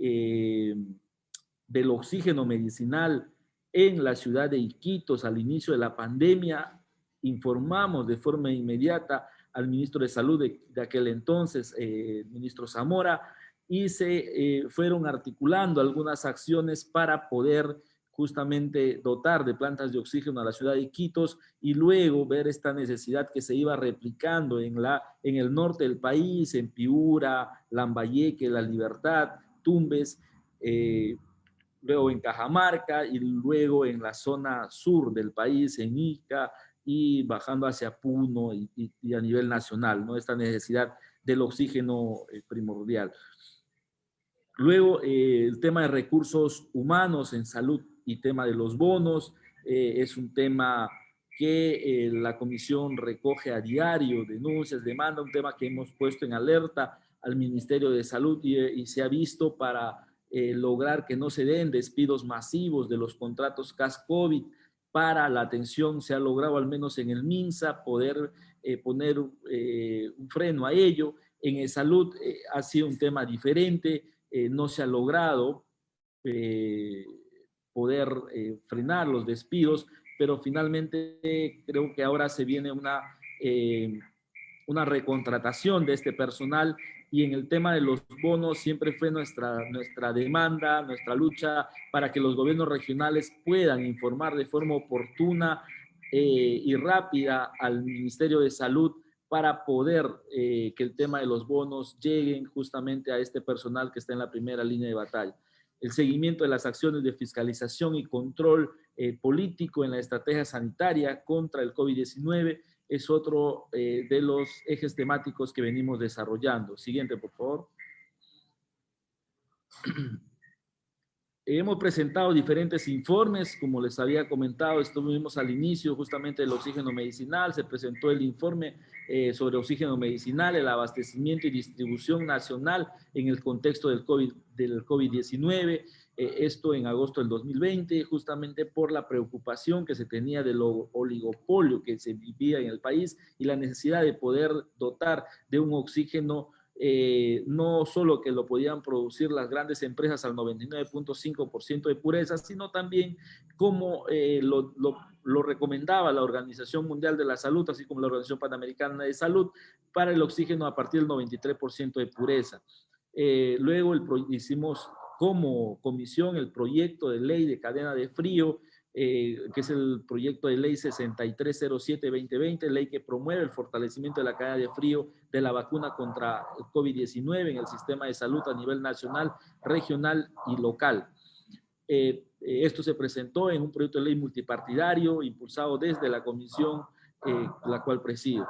S5: oxígeno medicinal en la ciudad de Iquitos al inicio de la pandemia, informamos de forma inmediata al ministro de Salud de aquel entonces, ministro Zamora, y se fueron articulando algunas acciones para poder justamente dotar de plantas de oxígeno a la ciudad de Iquitos y luego ver esta necesidad que se iba replicando en el norte del país, en Piura, Lambayeque, La Libertad, Tumbes, luego en Cajamarca y luego en la zona sur del país, en Ica y bajando hacia Puno y a nivel nacional, ¿no? Esta necesidad del oxígeno primordial. Luego, el tema de recursos humanos en salud y tema de los bonos, es un tema que la comisión recoge a diario, denuncias, demanda, un tema que hemos puesto en alerta al Ministerio de Salud y se ha visto para lograr que no se den despidos masivos de los contratos CAS-COVID para la atención. Se ha logrado al menos en el MINSA poder poner un freno a ello. En el salud ha sido un tema diferente, no se ha logrado poder frenar los despidos, pero finalmente creo que ahora se viene una recontratación de este personal, y en el tema de los bonos siempre fue nuestra demanda, nuestra lucha para que los gobiernos regionales puedan informar de forma oportuna y rápida al Ministerio de Salud para poder que el tema de los bonos lleguen justamente a este personal que está en la primera línea de batalla. El seguimiento de las acciones de fiscalización y control político en la estrategia sanitaria contra el COVID-19 es otro de los ejes temáticos que venimos desarrollando. Siguiente, por favor. Hemos presentado diferentes informes, como les había comentado, estuvimos al inicio justamente del oxígeno medicinal, se presentó el informe sobre oxígeno medicinal, el abastecimiento y distribución nacional en el contexto del COVID-19, esto en agosto del 2020, justamente por la preocupación que se tenía del oligopolio que se vivía en el país y la necesidad de poder dotar de un oxígeno no solo que lo podían producir las grandes empresas al 99.5% de pureza, sino también como lo recomendaba la Organización Mundial de la Salud, así como la Organización Panamericana de Salud, para el oxígeno a partir del 93% de pureza. Luego hicimos como comisión el proyecto de ley de cadena de frío, que es el proyecto de ley 6307-2020, ley que promueve el fortalecimiento de la cadena de frío de la vacuna contra el COVID-19 en el sistema de salud a nivel nacional, regional y local. Esto se presentó en un proyecto de ley multipartidario impulsado desde la comisión la cual presido.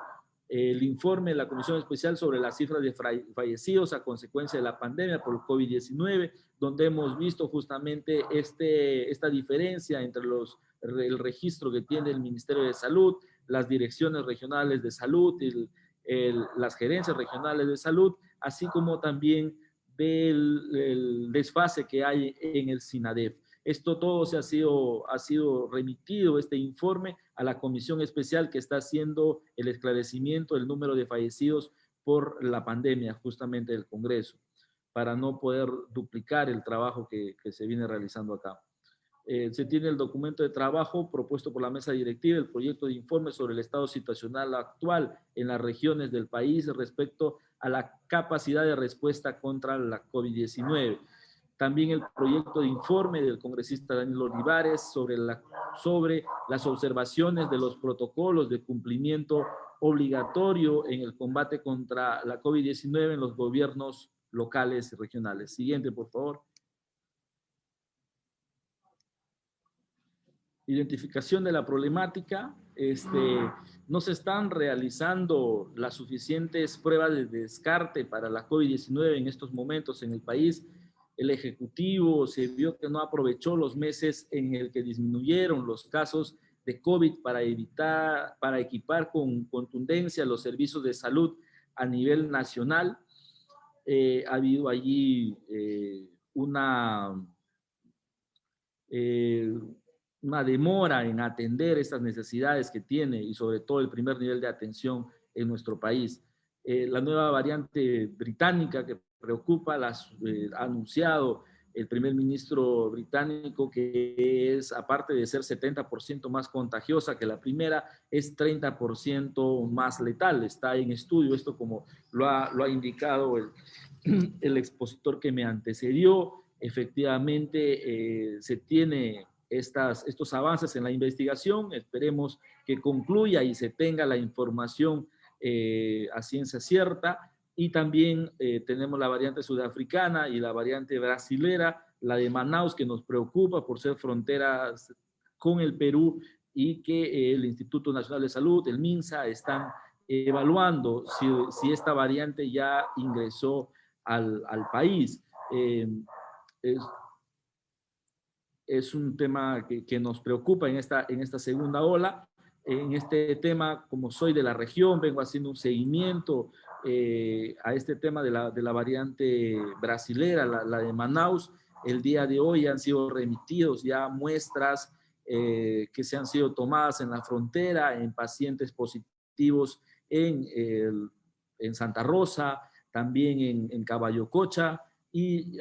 S5: El informe de la Comisión Especial sobre las cifras de fallecidos a consecuencia de la pandemia por el COVID-19, donde hemos visto justamente esta diferencia entre el registro que tiene el Ministerio de Salud, las direcciones regionales de salud, las gerencias regionales de salud, así como también del desfase que hay en el SINADEF. Esto todo ha sido remitido, este informe, a la comisión especial que está haciendo el esclarecimiento del número de fallecidos por la pandemia, justamente del Congreso, para no poder duplicar el trabajo que se viene realizando acá. Se tiene el documento de trabajo propuesto por la mesa directiva, el proyecto de informe sobre el estado situacional actual en las regiones del país respecto a la capacidad de respuesta contra la COVID-19. También el proyecto de informe del congresista Daniel Olivares sobre las observaciones de los protocolos de cumplimiento obligatorio en el combate contra la COVID-19 en los gobiernos locales y regionales. Siguiente, por favor. Identificación de la problemática. No se están realizando las suficientes pruebas de descarte para la COVID-19 en estos momentos en el país. El Ejecutivo se vio que no aprovechó los meses en el que disminuyeron los casos de COVID para equipar con contundencia los servicios de salud a nivel nacional. Ha habido allí una demora en atender estas necesidades que tiene y sobre todo el primer nivel de atención en nuestro país. La nueva variante británica que preocupa, ha anunciado el primer ministro británico que es, aparte de ser 70% más contagiosa que la primera, es 30% más letal. Está en estudio esto, como lo ha indicado el expositor que me antecedió. Efectivamente, se tiene estos avances en la investigación. Esperemos que concluya y se tenga la información a ciencia cierta. Y también tenemos la variante sudafricana y la variante brasilera, la de Manaus, que nos preocupa por ser fronteras con el Perú, y que el Instituto Nacional de Salud, el MINSA, están evaluando si esta variante ya ingresó al país. Es un tema que nos preocupa en esta segunda ola. En este tema, como soy de la región, vengo haciendo un seguimiento a este tema de la variante brasilera, la de Manaus. El día de hoy han sido remitidos ya muestras que se han sido tomadas en la frontera, en pacientes positivos en Santa Rosa, también en Caballococha, y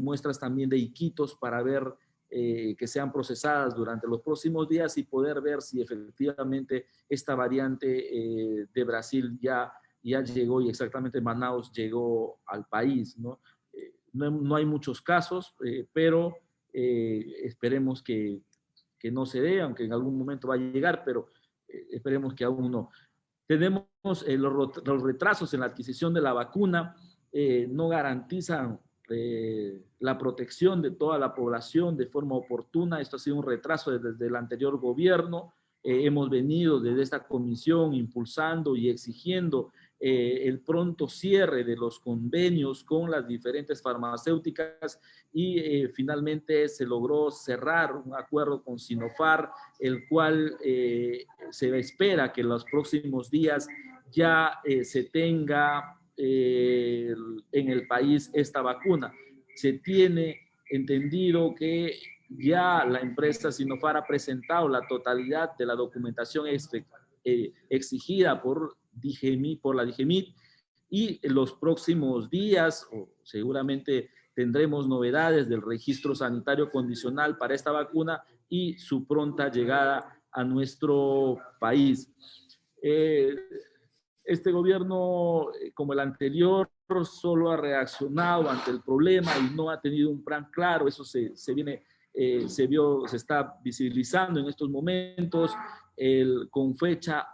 S5: muestras también de Iquitos para ver que sean procesadas durante los próximos días y poder ver si efectivamente esta variante de Brasil ya ya llegó, y exactamente Manaus llegó al país, ¿no? No hay muchos casos, pero esperemos que no se dé, aunque en algún momento va a llegar, pero esperemos que aún no. Tenemos los retrasos en la adquisición de la vacuna, no garantizan la protección de toda la población de forma oportuna. Esto ha sido un retraso desde el anterior gobierno. Hemos venido desde esta comisión impulsando y exigiendo el pronto cierre de los convenios con las diferentes farmacéuticas y finalmente se logró cerrar un acuerdo con Sinopharm, el cual se espera que en los próximos días ya se tenga en el país esta vacuna. Se tiene entendido que ya la empresa Sinopharm ha presentado la totalidad de la documentación exigida por la DIGEMIT, y en los próximos días, o seguramente tendremos novedades del registro sanitario condicional para esta vacuna y su pronta llegada a nuestro país. Este gobierno, como el anterior, solo ha reaccionado ante el problema y no ha tenido un plan claro. Eso se está visibilizando en estos momentos. Con fecha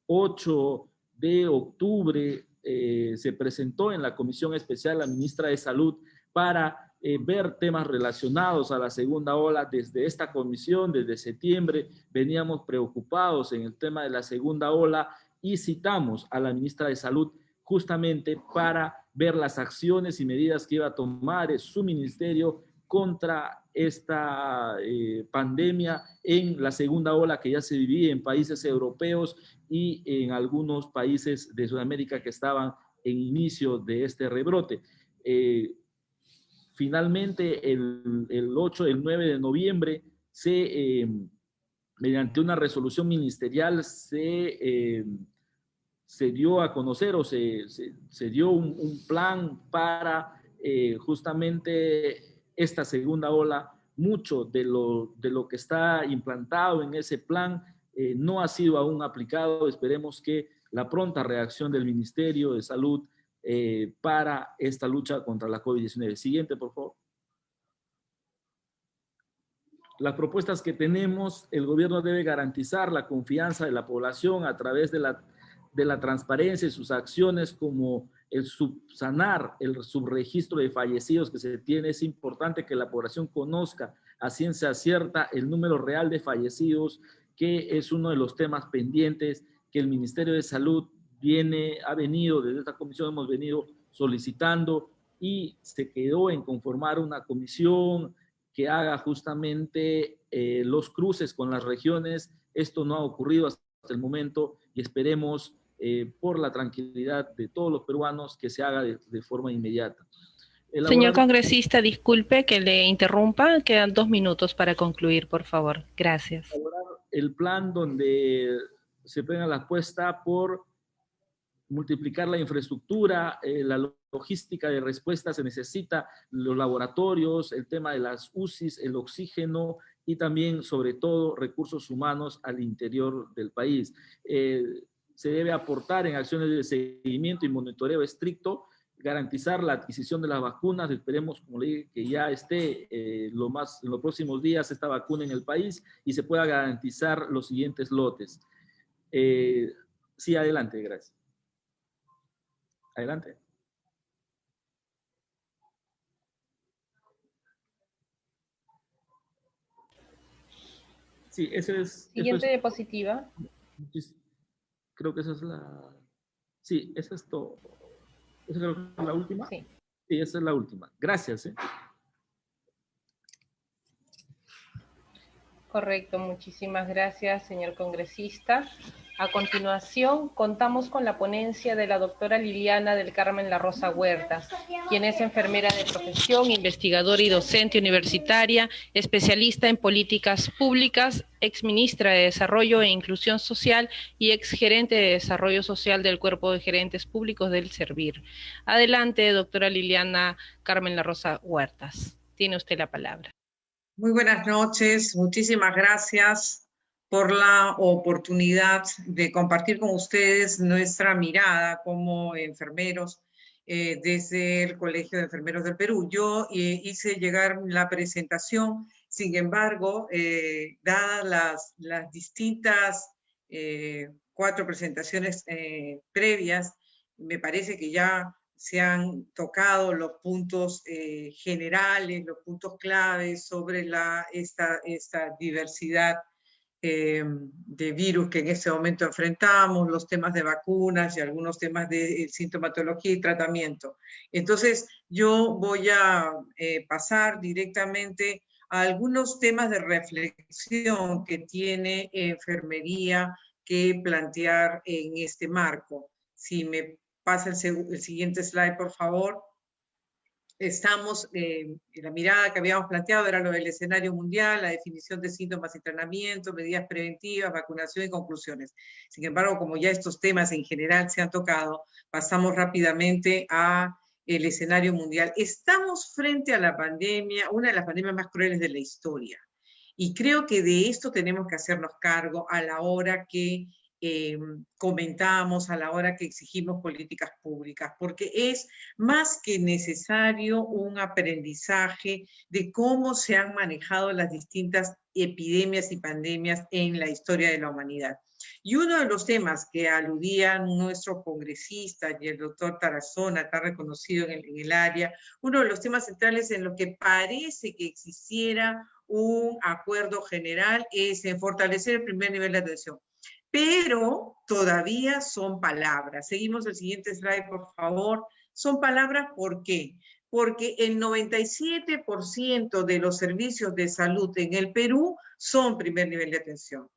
S5: 8 de octubre se presentó en la Comisión Especial la ministra de Salud para ver temas relacionados a la segunda ola. Desde esta comisión, desde septiembre, veníamos preocupados en el tema de la segunda ola y citamos a la ministra de Salud justamente para ver las acciones y medidas que iba a tomar su ministerio contra esta pandemia en la segunda ola que ya se vivía en países europeos y en algunos países de Sudamérica que estaban en inicio de este rebrote. Finalmente, el 8, el 9 de noviembre, mediante una resolución ministerial se dio a conocer, o se dio un plan para justamente esta segunda ola. Mucho de lo que está implantado en ese plan no ha sido aún aplicado. Esperemos que la pronta reacción del Ministerio de Salud para esta lucha contra la COVID-19. Siguiente, por favor. Las propuestas que tenemos: el gobierno debe garantizar la confianza de la población a través de la transparencia y sus acciones, como el subsanar el subregistro de fallecidos que se tiene. Es importante que la población conozca a ciencia cierta el número real de fallecidos, que es uno de los temas pendientes que el Ministerio de Salud ha venido, desde esta comisión hemos venido solicitando, y se quedó en conformar una comisión que haga justamente los cruces con las regiones. Esto no ha ocurrido hasta el momento y esperemos por la tranquilidad de todos los peruanos que se haga de forma inmediata.
S1: Señor congresista, disculpe que le interrumpa, quedan 2 minutos para concluir, por favor. Gracias.
S5: El plan donde se ponga la apuesta por multiplicar la infraestructura, la logística de respuesta. Se necesita los laboratorios, el tema de las UCIs, el oxígeno y también, sobre todo, recursos humanos al interior del país. Se debe aportar en acciones de seguimiento y monitoreo estricto, garantizar la adquisición de las vacunas. Esperemos, como le dije, que ya esté en los próximos días esta vacuna en el país y se pueda garantizar los siguientes lotes. Sí, adelante, gracias. Adelante. Sí, ese es...
S1: Siguiente diapositiva.
S5: Creo que esa es la... Sí, esa es todo. ¿Esa es la última?
S1: Sí.
S5: Sí, esa es la última. Gracias.
S1: Correcto, muchísimas gracias, señor congresista. A continuación, contamos con la ponencia de la doctora Liliana del Carmen La Rosa Huertas, quien es enfermera de profesión, investigadora y docente universitaria, especialista en políticas públicas, exministra de Desarrollo e Inclusión Social y exgerente de Desarrollo Social del Cuerpo de Gerentes Públicos del Servir. Adelante, doctora Liliana Carmen La Rosa Huertas. Tiene usted la palabra.
S6: Muy buenas noches, muchísimas gracias por la oportunidad de compartir con ustedes nuestra mirada como enfermeros desde el Colegio de Enfermeros del Perú. Yo hice llegar la presentación, sin embargo, dadas las distintas 4 presentaciones previas, me parece que ya se han tocado los puntos generales, los puntos claves sobre esta diversidad de virus que en este momento enfrentamos, los temas de vacunas y algunos temas de sintomatología y tratamiento. Entonces, yo voy a pasar directamente a algunos temas de reflexión que tiene enfermería que plantear en este marco. Si me pasa el siguiente slide, por favor. Estamos, la mirada que habíamos planteado era lo del escenario mundial, la definición de síntomas y tratamiento, medidas preventivas, vacunación y conclusiones. Sin embargo, como ya estos temas en general se han tocado, pasamos rápidamente a el escenario mundial. Estamos frente a la pandemia, una de las pandemias más crueles de la historia. Y creo que de esto tenemos que hacernos cargo a la hora que comentamos, a la hora que exigimos políticas públicas, porque es más que necesario un aprendizaje de cómo se han manejado las distintas epidemias y pandemias en la historia de la humanidad. Y uno de los temas que aludían nuestros congresistas y el doctor Tarazona, tan reconocido en el área, uno de los temas centrales en los que parece que existiera un acuerdo general es en fortalecer el primer nivel de atención. Pero todavía son palabras. Seguimos el siguiente slide, por favor. Son palabras, ¿por qué? Porque el 97% de los servicios de salud en el Perú son primer nivel de atención.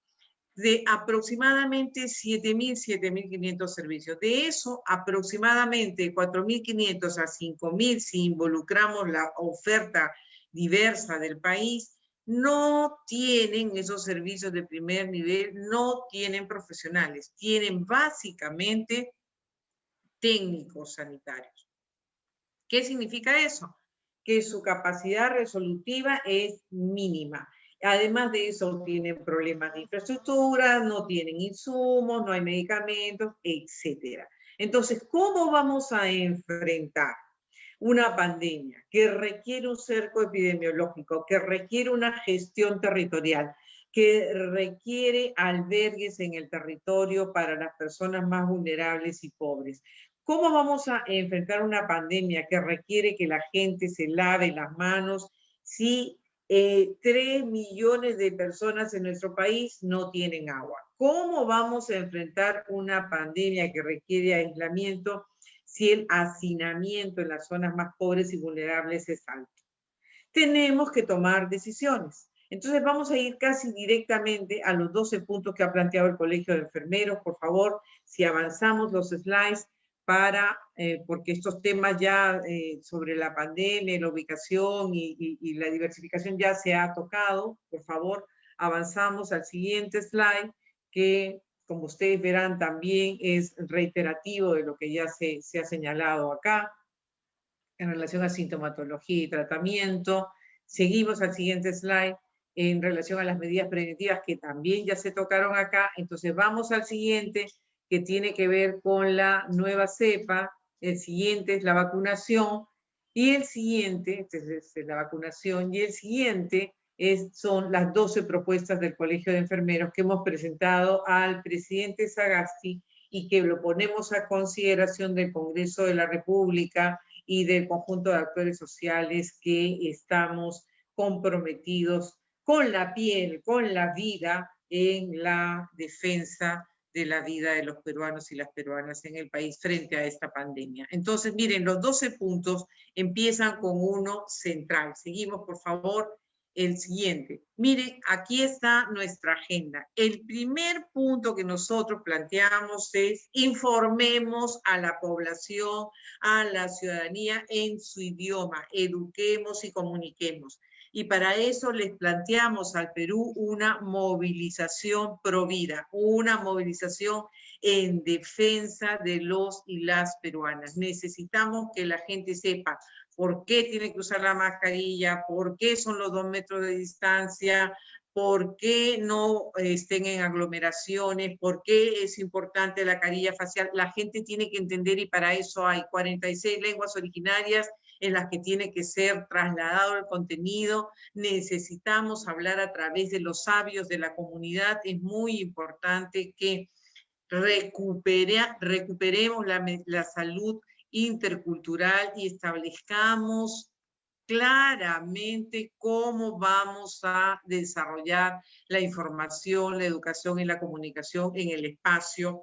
S6: De aproximadamente 7.000, 7.500 servicios. De eso, aproximadamente 4.500 a 5.000, si involucramos la oferta diversa del país, no tienen esos servicios de primer nivel, no tienen profesionales, tienen básicamente técnicos sanitarios. ¿Qué significa eso? Que su capacidad resolutiva es mínima. Además de eso, tienen problemas de infraestructura, no tienen insumos, no hay medicamentos, etc. Entonces, ¿cómo vamos a enfrentar una pandemia que requiere un cerco epidemiológico, que requiere una gestión territorial, que requiere albergues en el territorio para las personas más vulnerables y pobres? ¿Cómo vamos a enfrentar una pandemia que requiere que la gente se lave las manos si 3 millones de personas en nuestro país no tienen agua? ¿Cómo vamos a enfrentar una pandemia que requiere aislamiento si el hacinamiento en las zonas más pobres y vulnerables es alto? Tenemos que tomar decisiones. Entonces vamos a ir casi directamente a los 12 puntos que ha planteado el Colegio de Enfermeros. Por favor, si avanzamos los slides, porque estos temas ya sobre la pandemia, la ubicación y la diversificación ya se ha tocado. Por favor, avanzamos al siguiente slide, que como ustedes verán también es reiterativo de lo que ya se ha señalado acá en relación a sintomatología y tratamiento. Seguimos al siguiente slide en relación a las medidas preventivas que también ya se tocaron acá. Entonces vamos al siguiente, que tiene que ver con la nueva cepa. El siguiente es la vacunación, y el siguiente, este es la vacunación, y el siguiente son las 12 propuestas del Colegio de Enfermeros que hemos presentado al presidente Sagasti y que lo ponemos a consideración del Congreso de la República y del conjunto de actores sociales que estamos comprometidos con la piel, con la vida, en la defensa de la vida de los peruanos y las peruanas en el país frente a esta pandemia. Entonces, miren, los 12 puntos empiezan con uno central. Seguimos, por favor, el siguiente. Miren, aquí está nuestra agenda. El primer punto que nosotros planteamos es informemos a la población, a la ciudadanía en su idioma, eduquemos y comuniquemos. Y para eso les planteamos al Perú una movilización pro vida, una movilización en defensa de los y las peruanas. Necesitamos que la gente sepa por qué tiene que usar la mascarilla, por qué son los 2 metros de distancia, por qué no estén en aglomeraciones, por qué es importante la carilla facial. La gente tiene que entender, y para eso hay 46 lenguas originarias en las que tiene que ser trasladado el contenido. Necesitamos hablar a través de los sabios de la comunidad. Es muy importante que recuperemos la salud intercultural y establezcamos claramente cómo vamos a desarrollar la información, la educación y la comunicación en el espacio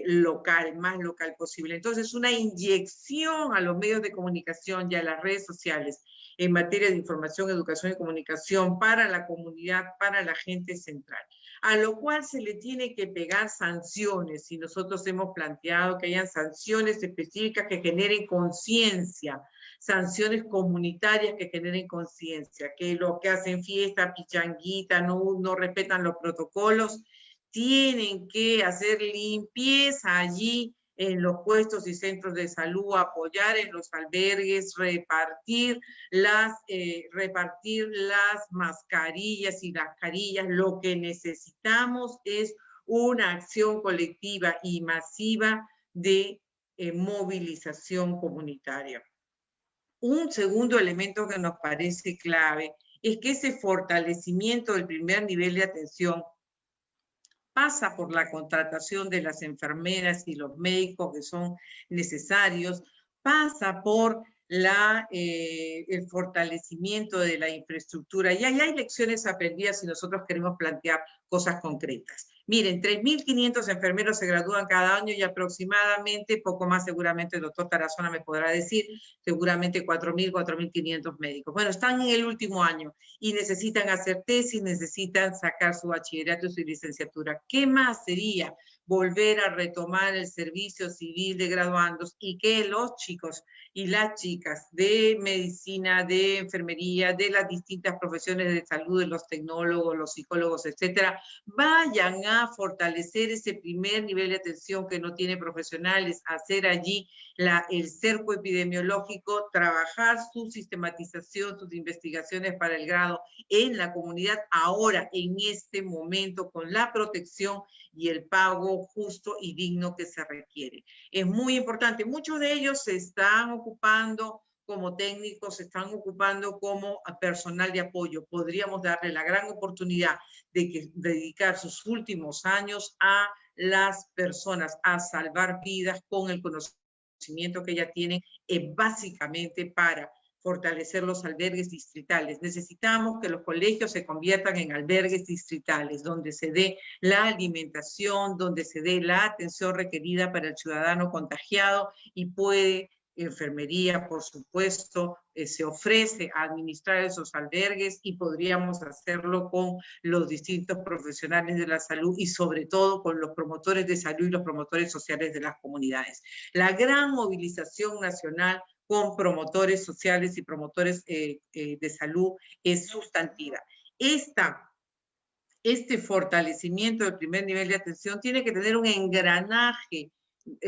S6: local, más local posible. Entonces, una inyección a los medios de comunicación y a las redes sociales en materia de información, educación y comunicación para la comunidad, para la gente central, a lo cual se le tiene que pegar sanciones, y nosotros hemos planteado que hayan sanciones específicas que generen conciencia, sanciones comunitarias que generen conciencia, que los que hacen fiesta, pichanguita, no respetan los protocolos, tienen que hacer limpieza allí en los puestos y centros de salud, apoyar en los albergues, repartir las mascarillas y las carillas. Lo que necesitamos es una acción colectiva y masiva de movilización comunitaria. Un segundo elemento que nos parece clave es que ese fortalecimiento del primer nivel de atención pasa por la contratación de las enfermeras y los médicos que son necesarios, pasa por el fortalecimiento de la infraestructura. Y ahí hay lecciones aprendidas si nosotros queremos plantear cosas concretas. Miren, 3.500 enfermeros se gradúan cada año y aproximadamente, poco más seguramente el doctor Tarazona me podrá decir, seguramente 4.000, 4.500 médicos. Bueno, están en el último año y necesitan hacer tesis, necesitan sacar su bachillerato y su licenciatura. ¿Qué más sería volver a retomar el servicio civil de graduandos y que los chicos y las chicas de medicina, de enfermería, de las distintas profesiones de salud, de los tecnólogos, los psicólogos, etcétera, vayan a fortalecer ese primer nivel de atención que no tiene profesionales, hacer allí el cerco epidemiológico, trabajar su sistematización, sus investigaciones para el grado en la comunidad ahora, en este momento, con la protección y el pago justo y digno que se requiere. Es muy importante. Muchos de ellos se están ocupando como técnicos, se están ocupando como personal de apoyo. Podríamos darle la gran oportunidad de dedicar sus últimos años a las personas, a salvar vidas con el conocimiento que ya tienen, básicamente para fortalecer los albergues distritales. Necesitamos que los colegios se conviertan en albergues distritales, donde se dé la alimentación, donde se dé la atención requerida para el ciudadano contagiado, y puede enfermería, por supuesto, se ofrece a administrar esos albergues, y podríamos hacerlo con los distintos profesionales de la salud y sobre todo con los promotores de salud y los promotores sociales de las comunidades. La gran movilización nacional con promotores sociales y promotores de salud es sustantiva. Este fortalecimiento del primer nivel de atención tiene que tener un engranaje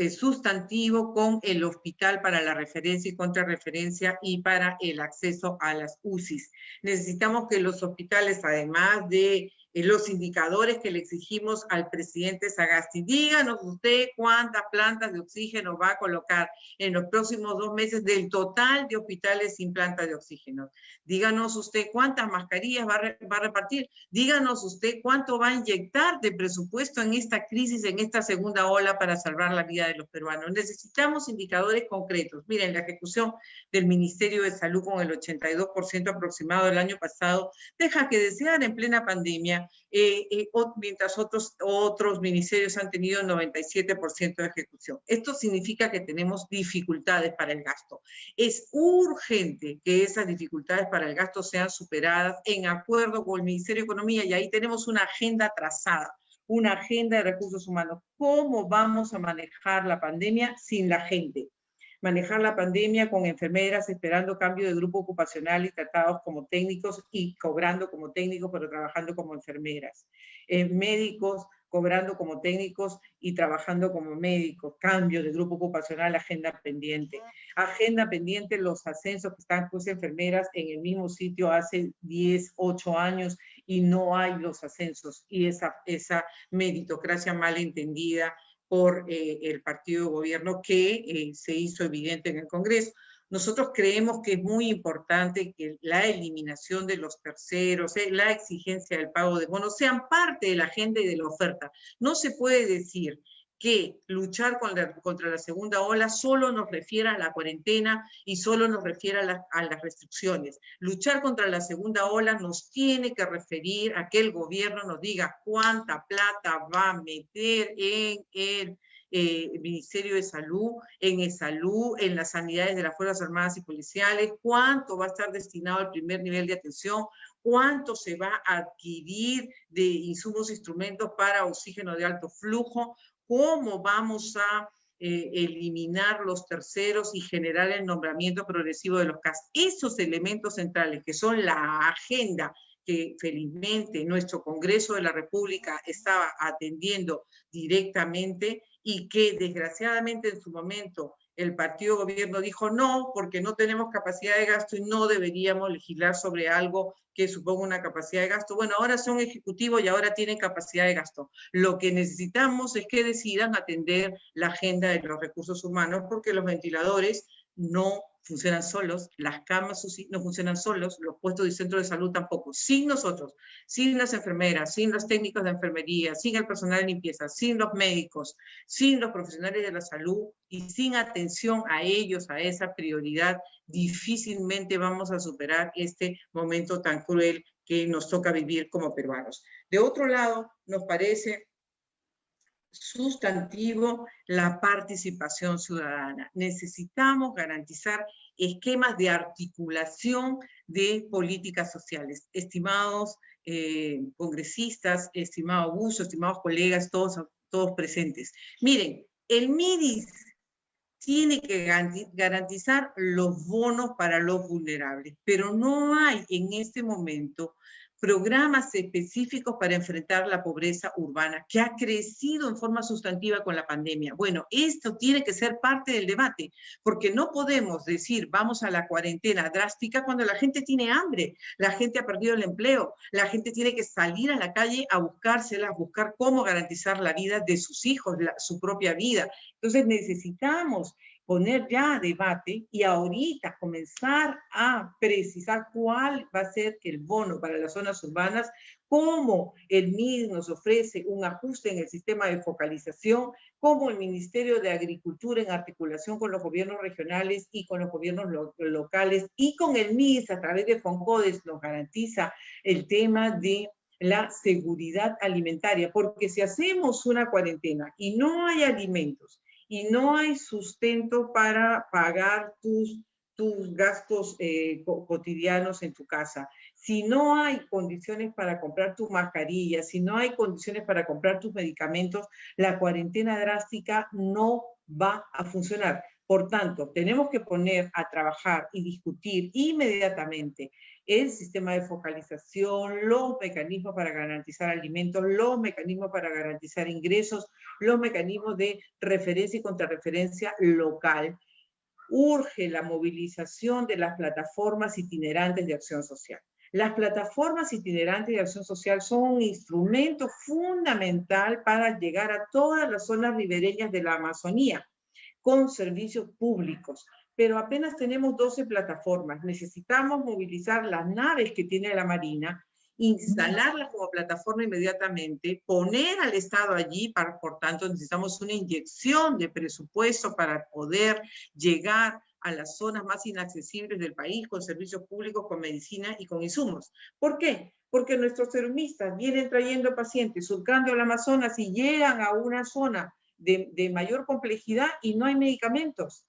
S6: sustantivo con el hospital para la referencia y contrarreferencia y para el acceso a las UCIs. Necesitamos que los hospitales, además de los indicadores que le exigimos al presidente Sagasti, díganos usted cuántas plantas de oxígeno va a colocar en los próximos 2 meses del total de hospitales sin plantas de oxígeno. Díganos usted cuántas mascarillas va a repartir. Díganos usted cuánto va a inyectar de presupuesto en esta crisis, en esta segunda ola, para salvar la vida de los peruanos. Necesitamos indicadores concretos. Miren, la ejecución del Ministerio de Salud con el 82% aproximado del año pasado deja que desear en plena pandemia, mientras otros ministerios han tenido 97% de ejecución. Esto significa que tenemos dificultades para el gasto. Es urgente que esas dificultades para el gasto sean superadas en acuerdo con el Ministerio de Economía, y ahí tenemos una agenda trazada, una agenda de recursos humanos. ¿Cómo vamos a manejar la pandemia sin la gente? Manejar la pandemia con enfermeras esperando cambio de grupo ocupacional y tratados como técnicos y cobrando como técnicos pero trabajando como enfermeras. Médicos cobrando como técnicos y trabajando como médicos. Cambio de grupo ocupacional, agenda pendiente. Agenda pendiente los ascensos que están pues enfermeras en el mismo sitio hace 10, 8 años y no hay los ascensos y esa meritocracia mal entendida por el partido de gobierno que se hizo evidente en el Congreso. Nosotros creemos que es muy importante que la eliminación de los terceros, la exigencia del pago de bonos sean parte de la agenda y de la oferta. No se puede decir que luchar contra la segunda ola solo nos refiere a la cuarentena y solo nos refiere a las restricciones. Luchar contra la segunda ola nos tiene que referir a que el gobierno nos diga cuánta plata va a meter en el Ministerio de Salud, en las sanidades de las Fuerzas Armadas y Policiales, cuánto va a estar destinado al primer nivel de atención, cuánto se va a adquirir de insumos e instrumentos para oxígeno de alto flujo, cómo vamos a eliminar los terceros y generar el nombramiento progresivo de los CAS. Esos elementos centrales que son la agenda que felizmente nuestro Congreso de la República estaba atendiendo directamente y que desgraciadamente en su momento el partido gobierno dijo no, porque no tenemos capacidad de gasto y no deberíamos legislar sobre algo que suponga una capacidad de gasto. Bueno, ahora son ejecutivos y ahora tienen capacidad de gasto. Lo que necesitamos es que decidan atender la agenda de los recursos humanos, porque los ventiladores no funcionan solos, las camas UCI no funcionan solos, los puestos de centro de salud tampoco. Sin nosotros, sin las enfermeras, sin los técnicos de enfermería, sin el personal de limpieza, sin los médicos, sin los profesionales de la salud y sin atención a ellos, a esa prioridad, difícilmente vamos a superar este momento tan cruel que nos toca vivir como peruanos. De otro lado, nos parece sustantivo la participación ciudadana. Necesitamos garantizar esquemas de articulación de políticas sociales. Estimados congresistas, estimado Buzo, estimados colegas, todos presentes. Miren, el MIDIS tiene que garantizar los bonos para los vulnerables, pero no hay en este momento programas específicos para enfrentar la pobreza urbana, que ha crecido en forma sustantiva con la pandemia. Bueno, esto tiene que ser parte del debate, porque no podemos decir vamos a la cuarentena drástica cuando la gente tiene hambre, la gente ha perdido el empleo, la gente tiene que salir a la calle a buscárselas, buscar cómo garantizar la vida de sus hijos, su propia vida. Entonces necesitamos poner ya a debate y ahorita comenzar a precisar cuál va a ser el bono para las zonas urbanas, cómo el MID nos ofrece un ajuste en el sistema de focalización, cómo el Ministerio de Agricultura en articulación con los gobiernos regionales y con los gobiernos locales y con el MIS a través de FONCODES nos garantiza el tema de la seguridad alimentaria, porque si hacemos una cuarentena y no hay alimentos, y no hay sustento para pagar tus gastos cotidianos en tu casa, si no hay condiciones para comprar tu mascarilla, si no hay condiciones para comprar tus medicamentos, la cuarentena drástica no va a funcionar. Por tanto, tenemos que poner a trabajar y discutir inmediatamente el sistema de focalización, los mecanismos para garantizar alimentos, los mecanismos para garantizar ingresos, los mecanismos de referencia y contrarreferencia local. Urge la movilización de las plataformas itinerantes de acción social. Las plataformas itinerantes de acción social son un instrumento fundamental para llegar a todas las zonas ribereñas de la Amazonía con servicios públicos. Pero apenas tenemos 12 plataformas. Necesitamos movilizar las naves que tiene la Marina, instalarlas como plataforma inmediatamente, poner al Estado allí, por tanto necesitamos una inyección de presupuesto para poder llegar a las zonas más inaccesibles del país con servicios públicos, con medicina y con insumos. ¿Por qué? Porque nuestros serumistas vienen trayendo pacientes, surcando el Amazonas y llegan a una zona de mayor complejidad y no hay medicamentos.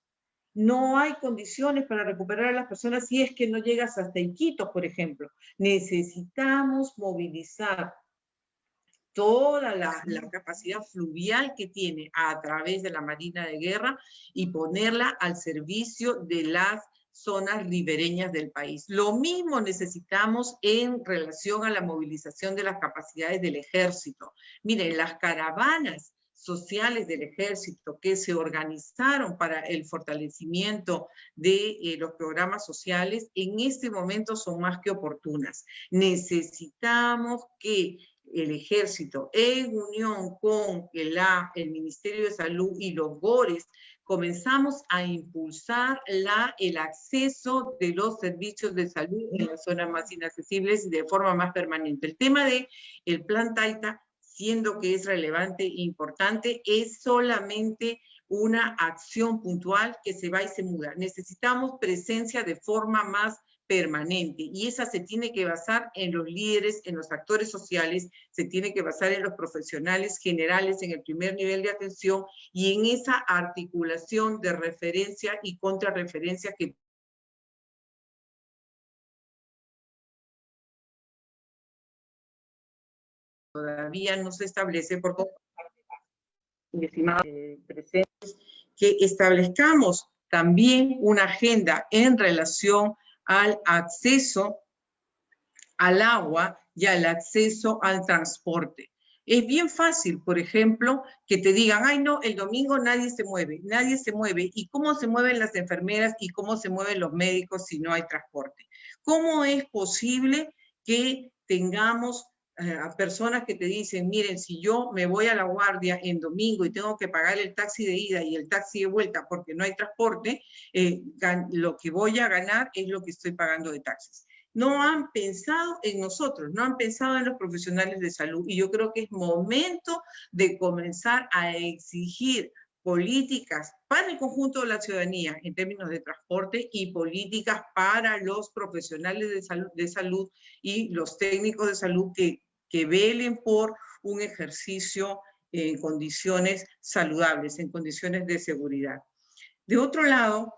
S6: No hay condiciones para recuperar a las personas si es que no llegas hasta Iquitos, por ejemplo. Necesitamos movilizar toda la capacidad fluvial que tiene a través de la Marina de Guerra y ponerla al servicio de las zonas ribereñas del país. Lo mismo necesitamos en relación a la movilización de las capacidades del ejército. Miren, las caravanas sociales del ejército que se organizaron para el fortalecimiento de los programas sociales, en este momento son más que oportunas. Necesitamos que el ejército, en unión con el Ministerio de Salud y los GORES, comenzamos a impulsar el acceso de los servicios de salud en las zonas más inaccesibles de forma más permanente. El tema del Plan Taita, siendo que es relevante e importante, es solamente una acción puntual que se va y se muda. Necesitamos presencia de forma más permanente, y esa se tiene que basar en los líderes, en los actores sociales, se tiene que basar en los profesionales generales en el primer nivel de atención y en esa articulación de referencia y contrarreferencia que todavía no se establece por todas partes, estimados presentes, que establezcamos también una agenda en relación al acceso al agua y al acceso al transporte. Es bien fácil, por ejemplo, que te digan, ay no, el domingo nadie se mueve. ¿Y cómo se mueven las enfermeras y cómo se mueven los médicos si no hay transporte? ¿Cómo es posible que tengamos a personas que te dicen, miren, si yo me voy a la guardia en domingo y tengo que pagar el taxi de ida y el taxi de vuelta porque no hay transporte, lo que voy a ganar es lo que estoy pagando de taxis? No han pensado en nosotros, no han pensado en los profesionales de salud, y yo creo que es momento de comenzar a exigir políticas para el conjunto de la ciudadanía en términos de transporte y políticas para los profesionales de salud y los técnicos de salud que velen por un ejercicio en condiciones saludables, en condiciones de seguridad. De otro lado,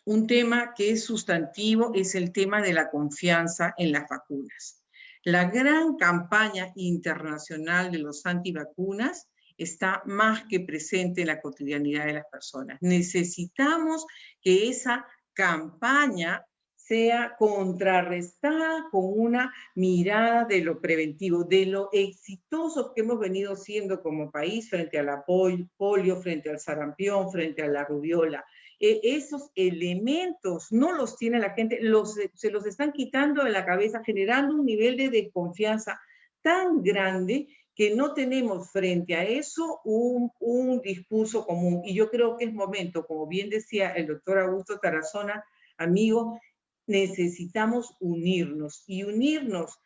S6: un tema que es sustantivo es el tema de la confianza en las vacunas. La gran campaña internacional de los antivacunas está más que presente en la cotidianidad de las personas. Necesitamos que esa campaña sea contrarrestada con una mirada de lo preventivo, de lo exitosos que hemos venido siendo como país frente a la polio, frente al sarampión, frente a la rubiola. Esos elementos no los tiene la gente, se los están quitando de la cabeza, generando un nivel de desconfianza tan grande que no tenemos frente a eso un discurso común. Y yo creo que es momento, como bien decía el doctor Augusto Tarazona, amigo, necesitamos unirnos y unirnos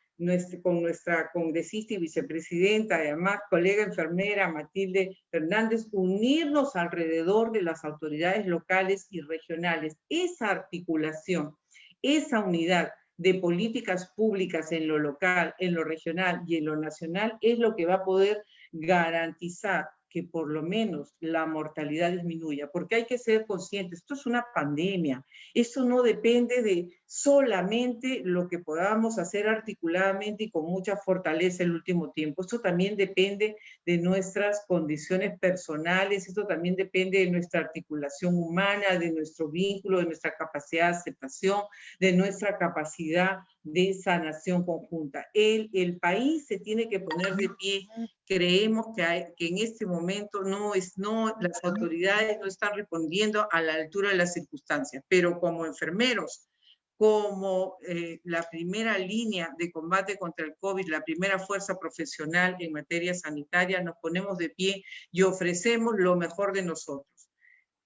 S6: con nuestra congresista y vicepresidenta, además colega enfermera Matilde Fernández, unirnos alrededor de las autoridades locales y regionales. Esa articulación, esa unidad de políticas públicas en lo local, en lo regional y en lo nacional es lo que va a poder garantizar que por lo menos la mortalidad disminuya, porque hay que ser conscientes, esto es una pandemia, eso no depende de solamente lo que podamos hacer articuladamente y con mucha fortaleza el último tiempo, esto también depende de nuestras condiciones personales, esto también depende de nuestra articulación humana, de nuestro vínculo, de nuestra capacidad de aceptación, de nuestra capacidad de sanación conjunta. El país se tiene que poner de pie. Creemos que en este momento las autoridades no están respondiendo a la altura de las circunstancias, pero como enfermeros, como la primera línea de combate contra el COVID, la primera fuerza profesional en materia sanitaria, nos ponemos de pie y ofrecemos lo mejor de nosotros.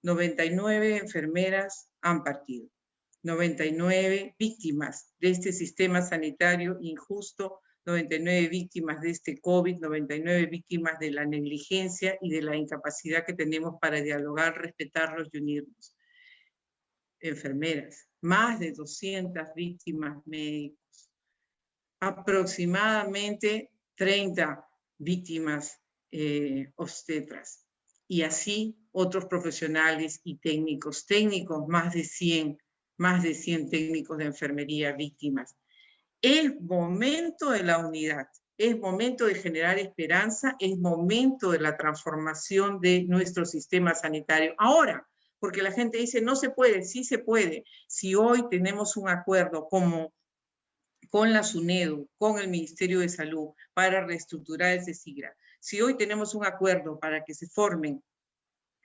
S6: 99 enfermeras han partido. 99 víctimas de este sistema sanitario injusto, 99 víctimas de este COVID, 99 víctimas de la negligencia y de la incapacidad que tenemos para dialogar, respetarlos y unirnos. Enfermeras, más de 200 víctimas médicos, aproximadamente 30 víctimas obstetras, y así otros profesionales y técnicos, más de 100 técnicos de enfermería víctimas. Es momento de la unidad, es momento de generar esperanza, es momento de la transformación de nuestro sistema sanitario. Ahora, porque la gente dice, no se puede, sí se puede. Si hoy tenemos un acuerdo como con la SUNEDU, con el Ministerio de Salud, para reestructurar el CECIGRA, Si hoy tenemos un acuerdo para que se formen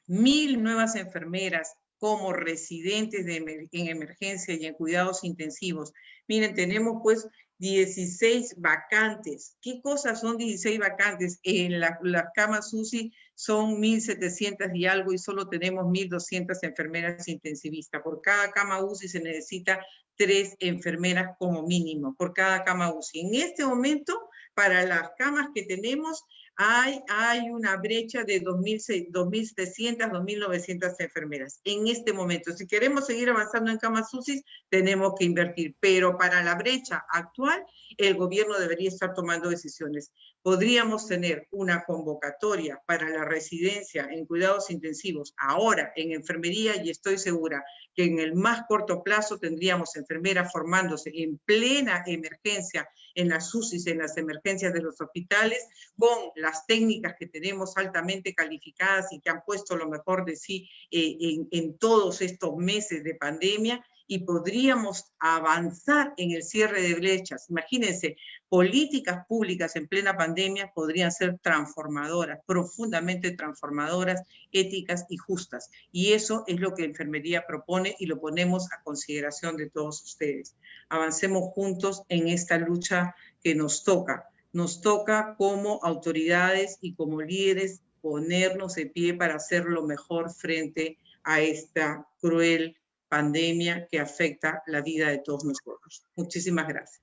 S6: 1000 nuevas enfermeras como residentes en emergencia y en cuidados intensivos, miren, tenemos pues 16 vacantes. ¿Qué cosas son 16 vacantes? En las camas UCI son 1700 y algo y solo tenemos 1200 enfermeras intensivistas. Por cada cama UCI se necesita 3 enfermeras como mínimo, por cada cama UCI. En este momento, para las camas que tenemos, hay una brecha de 2.700, 2.900 enfermeras. En este momento, si queremos seguir avanzando en camas UCI, tenemos que invertir. Pero para la brecha actual, el gobierno debería estar tomando decisiones. Podríamos tener una convocatoria para la residencia en cuidados intensivos ahora en enfermería y estoy segura que en el más corto plazo tendríamos enfermeras formándose en plena emergencia en las UCIs, en las emergencias de los hospitales, con las técnicas que tenemos altamente calificadas y que han puesto lo mejor de sí en todos estos meses de pandemia, y podríamos avanzar en el cierre de brechas. Imagínense, políticas públicas en plena pandemia podrían ser transformadoras, profundamente transformadoras, éticas y justas. Y eso es lo que Enfermería propone y lo ponemos a consideración de todos ustedes. Avancemos juntos en esta lucha que nos toca. Nos toca como autoridades y como líderes ponernos de pie para hacer lo mejor frente a esta cruel pandemia que afecta la vida de todos nosotros. Muchísimas gracias.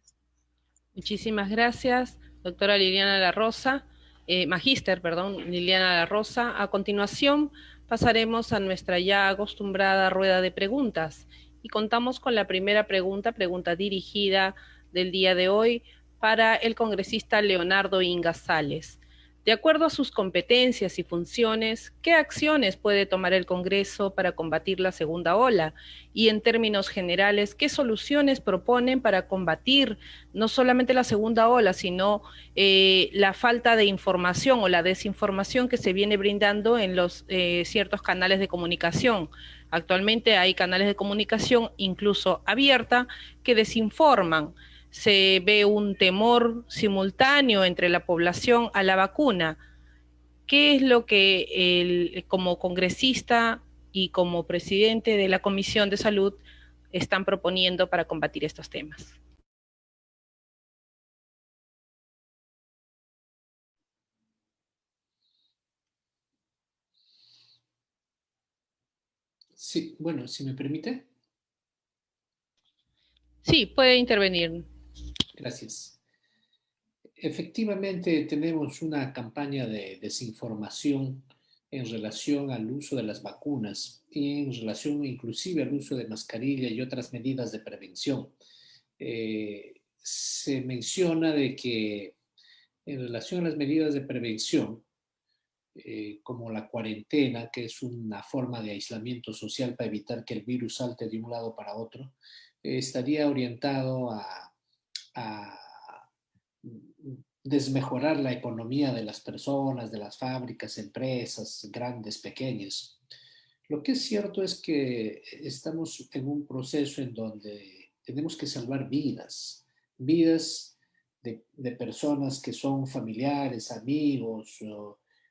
S1: Muchísimas gracias, doctora Liliana La Rosa, magíster, Liliana La Rosa. A continuación pasaremos a nuestra ya acostumbrada rueda de preguntas y contamos con la primera pregunta dirigida del día de hoy para el congresista Leonardo Inga Sales. De acuerdo a sus competencias y funciones, ¿qué acciones puede tomar el Congreso para combatir la segunda ola? Y en términos generales, ¿qué soluciones proponen para combatir no solamente la segunda ola, sino la falta de información o la desinformación que se viene brindando en los ciertos canales de comunicación? Actualmente hay canales de comunicación, incluso abierta, que desinforman. Se ve un temor simultáneo entre la población a la vacuna. ¿Qué es lo que como congresista y como presidente de la Comisión de Salud están proponiendo para combatir estos temas?
S3: Sí, bueno, si me permite.
S1: Sí, puede intervenir.
S3: Gracias. Efectivamente, tenemos una campaña de desinformación en relación al uso de las vacunas y en relación inclusive al uso de mascarilla y otras medidas de prevención. Se menciona de que en relación a las medidas de prevención, como la cuarentena, que es una forma de aislamiento social para evitar que el virus salte de un lado para otro, estaría orientado a desmejorar la economía de las personas, de las fábricas, empresas, grandes, pequeñas. Lo que es cierto es que estamos en un proceso en donde tenemos que salvar vidas, vidas de personas que son familiares, amigos,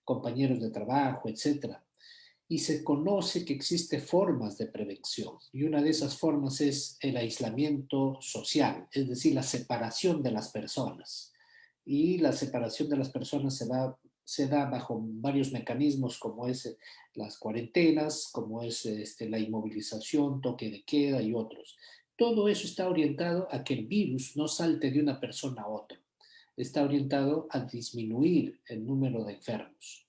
S3: compañeros de trabajo, etc. Y se conoce que existen formas de prevención. Y una de esas formas es el aislamiento social, es decir, la separación de las personas. Y la separación de las personas se da bajo varios mecanismos, como es las cuarentenas, como es la inmovilización, toque de queda y otros. Todo eso está orientado a que el virus no salte de una persona a otra. Está orientado a disminuir el número de enfermos.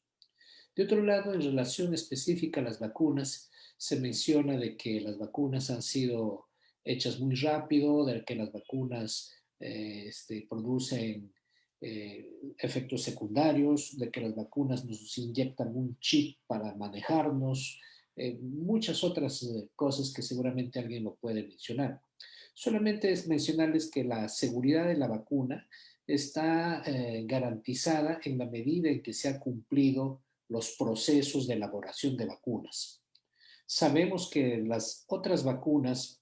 S3: De otro lado, en relación específica a las vacunas, se menciona de que las vacunas han sido hechas muy rápido, de que las vacunas producen efectos secundarios, de que las vacunas nos inyectan un chip para manejarnos, muchas otras cosas que seguramente alguien lo puede mencionar. Solamente es mencionarles que la seguridad de la vacuna está garantizada en la medida en que se ha cumplido los procesos de elaboración de vacunas. Sabemos que las otras vacunas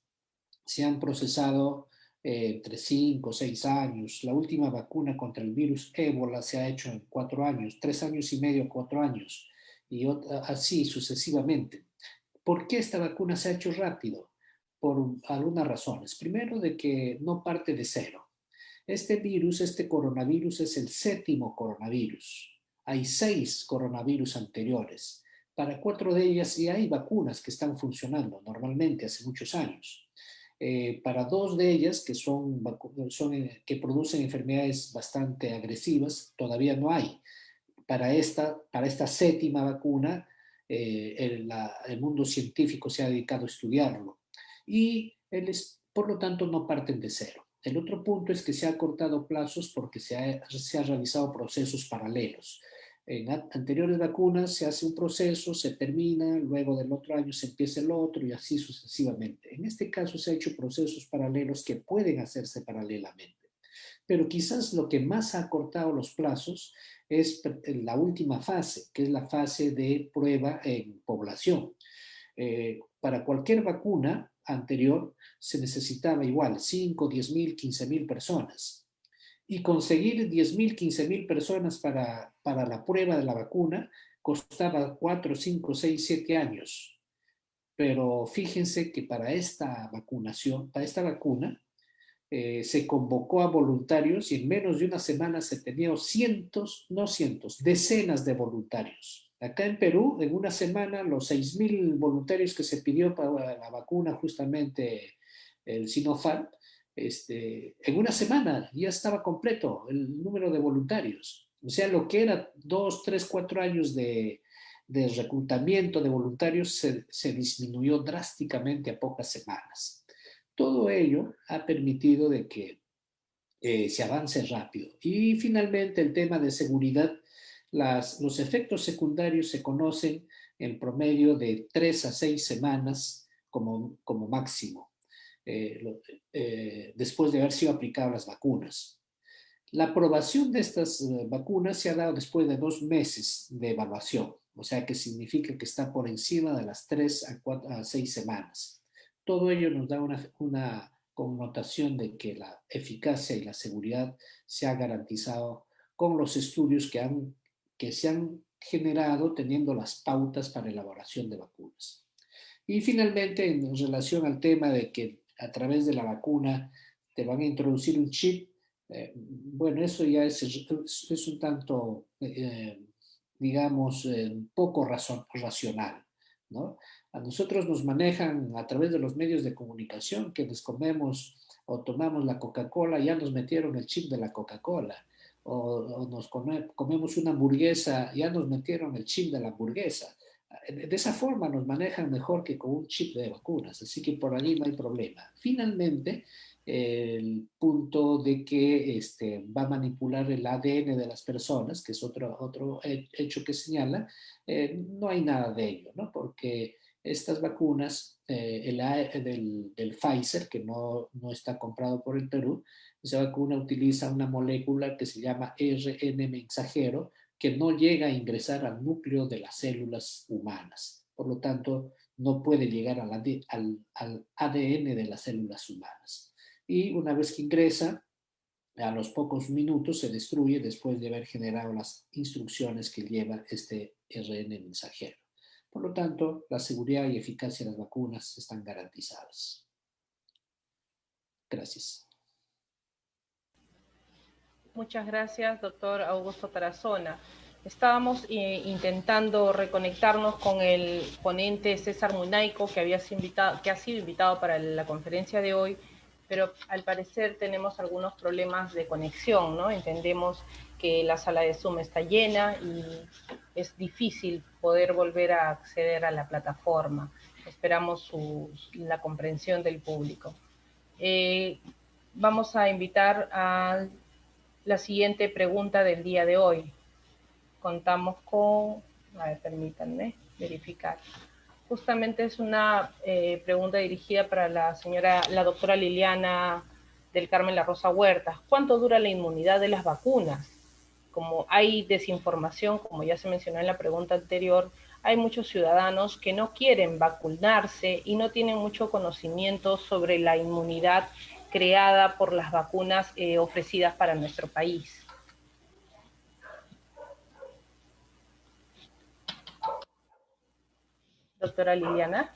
S3: se han procesado entre 5 o 6 años. La última vacuna contra el virus ébola se ha hecho en 4 años, 3 años y medio, 4 años, y así sucesivamente. ¿Por qué esta vacuna se ha hecho rápido? Por algunas razones. Primero, de que no parte de cero. Este virus, este coronavirus, es el 7º coronavirus. Hay 6 coronavirus anteriores. Para 4 de ellas ya hay vacunas que están funcionando normalmente hace muchos años. Para 2 de ellas, que producen enfermedades bastante agresivas, todavía no hay. Para esta 7ª vacuna, el mundo científico se ha dedicado a estudiarlo. Y por lo tanto no parten de cero. El otro punto es que se ha cortado plazos porque se ha realizado procesos paralelos. En anteriores vacunas se hace un proceso, se termina, luego del otro año se empieza el otro y así sucesivamente. En este caso se han hecho procesos paralelos que pueden hacerse paralelamente. Pero quizás lo que más ha acortado los plazos es la última fase, que es la fase de prueba en población. Para cualquier vacuna anterior se necesitaba igual 5, 10.000, 15.000 personas. Y conseguir 10.000, 15.000 personas para la prueba de la vacuna costaba 4, 5, 6, 7 años. Pero fíjense que para esta vacuna, se convocó a voluntarios y en menos de una semana se tenían decenas de voluntarios. Acá en Perú, en una semana, los 6.000 voluntarios que se pidió para la vacuna, justamente el Sinopharm, en una semana ya estaba completo el número de voluntarios. O sea, lo que era 2, 3, 4 años de reclutamiento de voluntarios se disminuyó drásticamente a pocas semanas. Todo ello ha permitido de que se avance rápido. Y finalmente el tema de seguridad. Los efectos secundarios se conocen en promedio de 3 a 6 semanas como máximo, después de haber sido aplicadas las vacunas. La aprobación de estas vacunas se ha dado después de 2 meses de evaluación, o sea que significa que está por encima de las 3 a 6 semanas. Todo ello nos da una connotación de que la eficacia y la seguridad se ha garantizado con los estudios que se han generado teniendo las pautas para elaboración de vacunas. Y finalmente, en relación al tema de que a través de la vacuna te van a introducir un chip, bueno, eso ya es un tanto, digamos, poco racional, ¿no? A nosotros nos manejan a través de los medios de comunicación que les comemos o tomamos la Coca-Cola, ya nos metieron el chip de la Coca-Cola. O nos comemos una hamburguesa, ya nos metieron el chip de la hamburguesa. De esa forma nos manejan mejor que con un chip de vacunas, así que por allí no hay problema. Finalmente, el punto de que va a manipular el ADN de las personas, que es otro hecho que señala, no hay nada de ello, ¿no? Porque estas vacunas, del Pfizer, que no está comprado por el Perú, esa vacuna utiliza una molécula que se llama ARN mensajero, que no llega a ingresar al núcleo de las células humanas. Por lo tanto, no puede llegar al ADN de las células humanas. Y una vez que ingresa, a los pocos minutos se destruye después de haber generado las instrucciones que lleva este ARN mensajero. Por lo tanto, la seguridad y eficacia de las vacunas están garantizadas. Gracias.
S1: Muchas gracias, doctor Augusto Tarazona. Estábamos intentando reconectarnos con el ponente César Munaico, que ha sido invitado para la conferencia de hoy, pero al parecer tenemos algunos problemas de conexión, ¿no? Entendemos que la sala de Zoom está llena y es difícil poder volver a acceder a la plataforma. Esperamos la comprensión del público. Vamos a invitar a la siguiente pregunta del día de hoy. Contamos con, permítanme verificar. Justamente es una pregunta dirigida para la doctora Liliana del Carmen La Rosa Huertas. ¿Cuánto dura la inmunidad de las vacunas? Como hay desinformación, como ya se mencionó en la pregunta anterior, hay muchos ciudadanos que no quieren vacunarse y no tienen mucho conocimiento sobre la inmunidad creada por las vacunas ofrecidas para nuestro país. Doctora Liliana.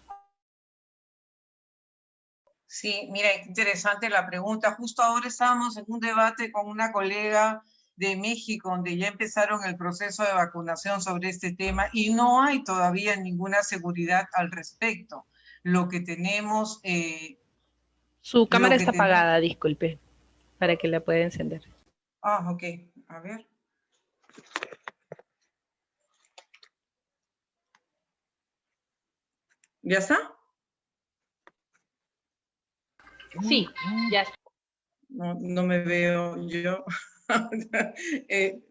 S6: Sí, mira, es interesante la pregunta. Justo ahora estábamos en un debate con una colega de México, donde ya empezaron el proceso de vacunación sobre este tema y no hay todavía ninguna seguridad al respecto. Lo que tenemos...
S1: Su cámara está apagada, disculpe, para que la pueda encender.
S6: Ah, ok. A ver. ¿Ya está?
S1: Sí, ya está.
S6: No me veo yo.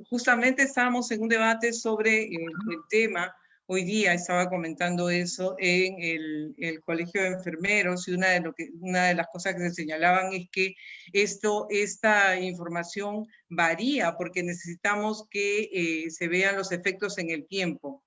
S6: Justamente estábamos en un debate sobre el tema. Hoy día estaba comentando eso en el Colegio de Enfermeros y una de las cosas que se señalaban es que esta información varía porque necesitamos que se vean los efectos en el tiempo.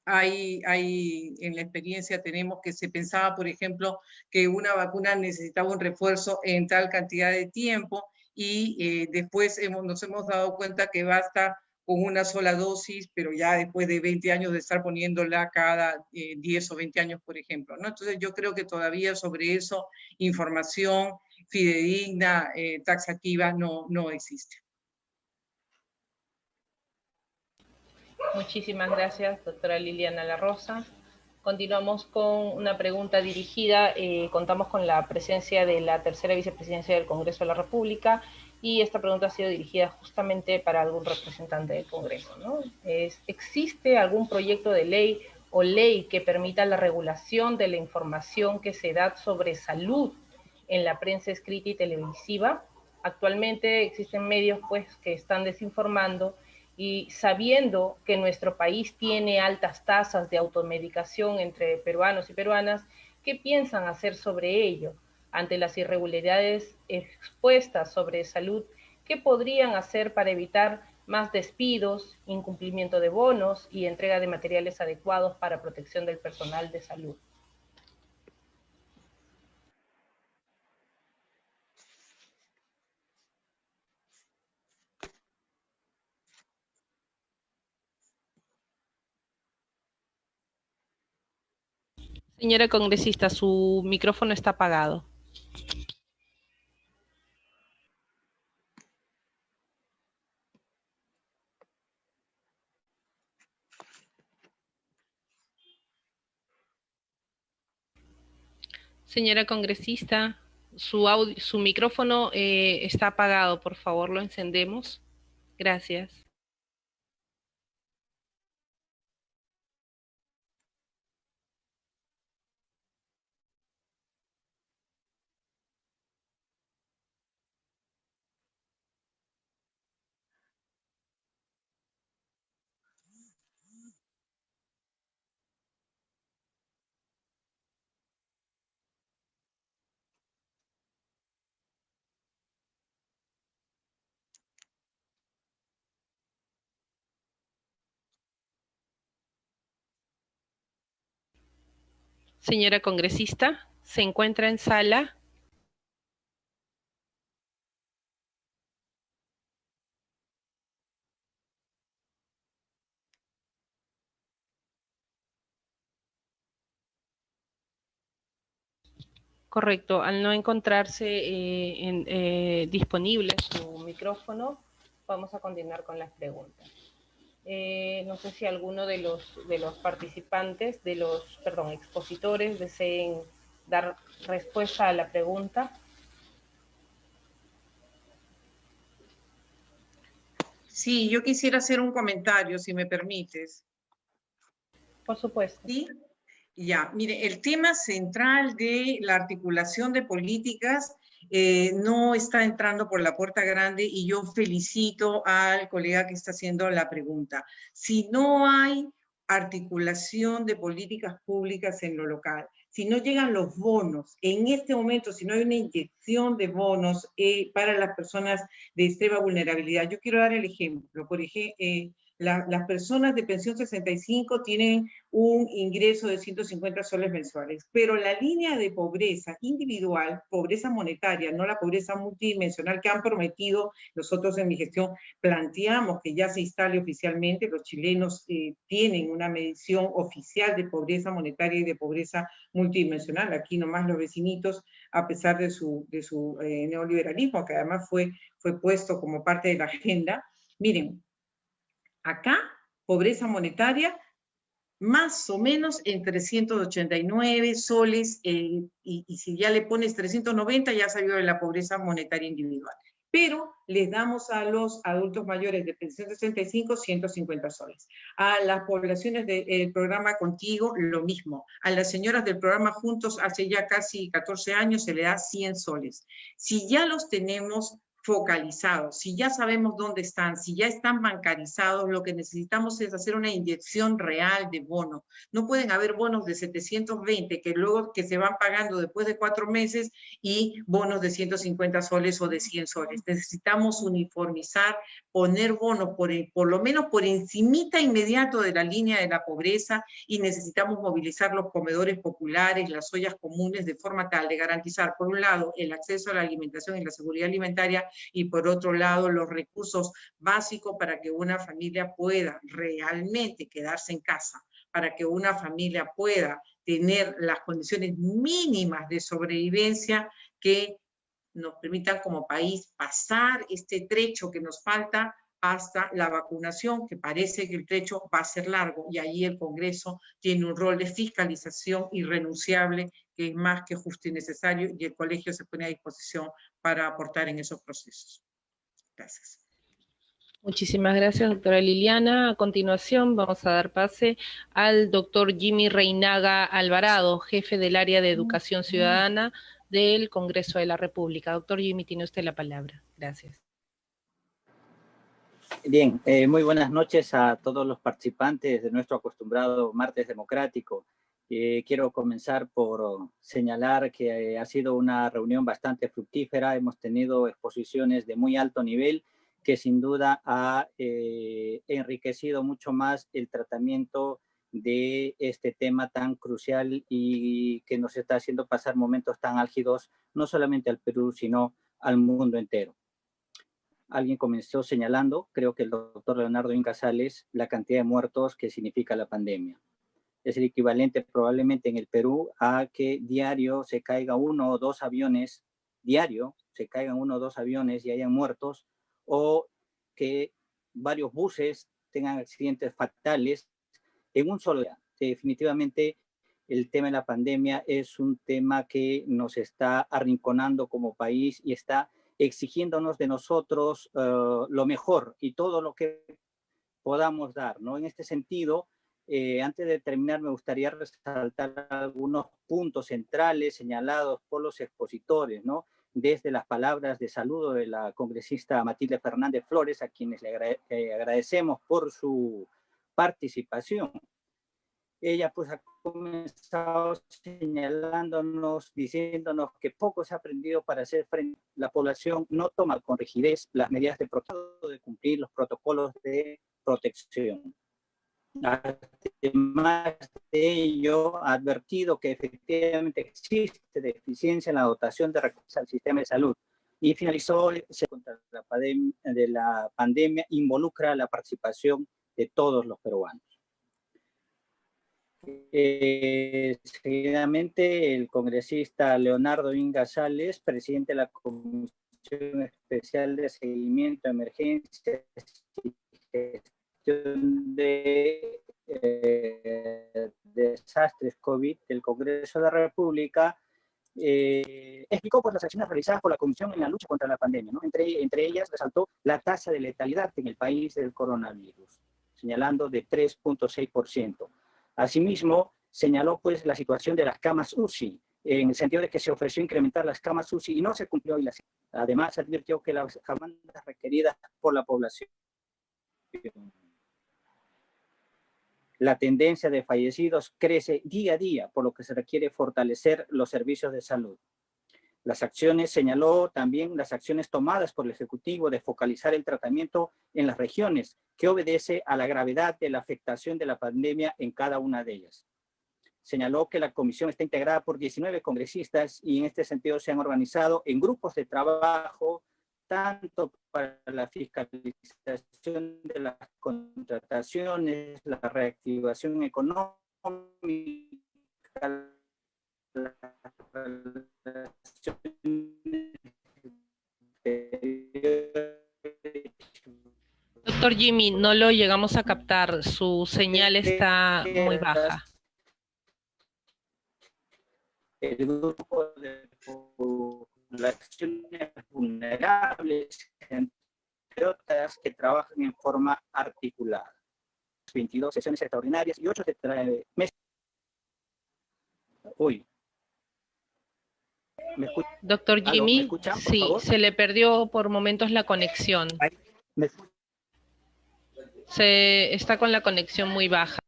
S6: En la experiencia tenemos que se pensaba, por ejemplo, que una vacuna necesitaba un refuerzo en tal cantidad de tiempo y después nos hemos dado cuenta que basta con una sola dosis, pero ya después de 20 años de estar poniéndola cada 10 o 20 años, por ejemplo, ¿no? Entonces yo creo que todavía sobre eso información fidedigna, taxativa, no existe.
S1: Muchísimas gracias, doctora Liliana La Rosa. Continuamos con una pregunta dirigida. Contamos con la presencia de la tercera vicepresidencia del Congreso de la República y esta pregunta ha sido dirigida justamente para algún representante del Congreso, ¿no? ¿Existe algún proyecto de ley o ley que permita la regulación de la información que se da sobre salud en la prensa escrita y televisiva? Actualmente existen medios pues, que están desinformando y sabiendo que nuestro país tiene altas tasas de automedicación entre peruanos y peruanas, ¿qué piensan hacer sobre ello? Ante las irregularidades expuestas sobre salud, ¿qué podrían hacer para evitar más despidos, incumplimiento de bonos y entrega de materiales adecuados para protección del personal de salud? Señora congresista, su micrófono está apagado. Señora congresista, su micrófono está apagado, por favor lo encendemos. Gracias. Señora congresista, ¿se encuentra en sala? Correcto, al no encontrarse disponible su micrófono, vamos a continuar con las preguntas. No sé si alguno de los participantes, expositores, deseen dar respuesta a la pregunta.
S6: Sí, yo quisiera hacer un comentario, si me permites.
S1: Por supuesto.
S6: ¿Sí? Ya, mire, el tema central de la articulación de políticas no está entrando por la puerta grande y yo felicito al colega que está haciendo la pregunta. Si no hay articulación de políticas públicas en lo local, si no llegan los bonos, en este momento, si no hay una inyección de bonos para las personas de extrema vulnerabilidad, yo quiero dar el ejemplo, por ejemplo, Las personas de pensión 65 tienen un ingreso de 150 soles mensuales, pero la línea de pobreza individual, pobreza monetaria, no la pobreza multidimensional que han prometido, nosotros en mi gestión planteamos que ya se instale oficialmente, los chilenos tienen una medición oficial de pobreza monetaria y de pobreza multidimensional, aquí nomás los vecinitos, a pesar de su neoliberalismo, que además fue puesto como parte de la agenda. Miren, acá, pobreza monetaria, más o menos en 389 soles, y si ya le pones 390, ya salió de la pobreza monetaria individual. Pero les damos a los adultos mayores de pensión 65 150 soles. A las poblaciones del programa Contigo, lo mismo. A las señoras del programa Juntos, hace ya casi 14 años, se le da 100 soles. Si ya los tenemos focalizados, si ya sabemos dónde están, si ya están bancarizados, lo que necesitamos es hacer una inyección real de bono. No pueden haber bonos de 720 que luego que se van pagando después de 4 meses y bonos de 150 soles o de 100 soles. Necesitamos uniformizar, poner bonos por lo menos por encimita inmediato de la línea de la pobreza, y necesitamos movilizar los comedores populares, las ollas comunes, de forma tal de garantizar, por un lado, el acceso a la alimentación y la seguridad alimentaria, y por otro lado los recursos básicos para que una familia pueda realmente quedarse en casa, para que una familia pueda tener las condiciones mínimas de sobrevivencia que nos permitan como país pasar este trecho que nos falta hasta la vacunación, que parece que el trecho va a ser largo, y ahí el Congreso tiene un rol de fiscalización irrenunciable que es más que justo y necesario, y el colegio se pone a disposición para aportar en esos procesos. Gracias.
S1: Muchísimas gracias, doctora Liliana. A continuación vamos a dar pase al doctor Jimmy Reinaga Alvarado, jefe del área de Educación Ciudadana del Congreso de la República. Doctor Jimmy, tiene usted la palabra. Gracias.
S7: Bien, muy buenas noches a todos los participantes de nuestro acostumbrado martes democrático. Quiero comenzar por señalar que ha sido una reunión bastante fructífera. Hemos tenido exposiciones de muy alto nivel que sin duda ha enriquecido mucho más el tratamiento de este tema tan crucial y que nos está haciendo pasar momentos tan álgidos, no solamente al Perú, sino al mundo entero. Alguien comenzó señalando, creo que el doctor Leonardo Inga Sales, la cantidad de muertos que significa la pandemia. Es el equivalente probablemente en el Perú a que diario se caiga 1 o 2 aviones, diario se caigan 1 o 2 aviones y hayan muertos, o que varios buses tengan accidentes fatales en un solo día. Definitivamente el tema de la pandemia es un tema que nos está arrinconando como país y está exigiéndonos de nosotros lo mejor y todo lo que podamos dar, ¿no? En este sentido, antes de terminar, me gustaría resaltar algunos puntos centrales señalados por los expositores, ¿no? Desde las palabras de saludo de la congresista Matilde Fernández Flores, a quienes le agradecemos por su participación. Ella pues ha comenzado señalándonos, diciéndonos que poco se ha aprendido para hacer frente. La población no toma con rigidez las medidas de protocolo, de cumplir los protocolos de protección. Además de ello, ha advertido que efectivamente existe deficiencia en la dotación de recursos al sistema de salud. Y finalizó, contra la pandemia involucra la participación de todos los peruanos. Seguidamente, el congresista Leonardo Inga Sales, presidente de la Comisión Especial de Seguimiento de Emergencias y Gestión de Desastres COVID del Congreso de la República, explicó pues, las acciones realizadas por la Comisión en la lucha contra la pandemia, ¿no? Entre ellas resaltó la tasa de letalidad en el país del coronavirus, señalando de 3.6%. Asimismo, señaló pues la situación de las camas UCI, en el sentido de que se ofreció incrementar las camas UCI y no se cumplió. Además, advirtió que las demandas requeridas por la población. La tendencia de fallecidos crece día a día, por lo que se requiere fortalecer los servicios de salud. Las acciones, señaló también las acciones tomadas por el Ejecutivo de focalizar el tratamiento en las regiones, que obedece a la gravedad de la afectación de la pandemia en cada una de ellas. Señaló que la comisión está integrada por 19 congresistas y en este sentido se han organizado en grupos de trabajo, tanto para la fiscalización de las contrataciones, la reactivación económica,
S1: Doctor Jimmy, no lo llegamos a captar, su señal está muy baja.
S7: El grupo de poblaciones vulnerables, entre otras, que trabajan en forma articulada. 22 sesiones extraordinarias y 8 meses. Uy.
S1: Doctor Jimmy,
S7: escuchan,
S1: sí, favor? Se le perdió por momentos la conexión. Se está con la conexión muy baja.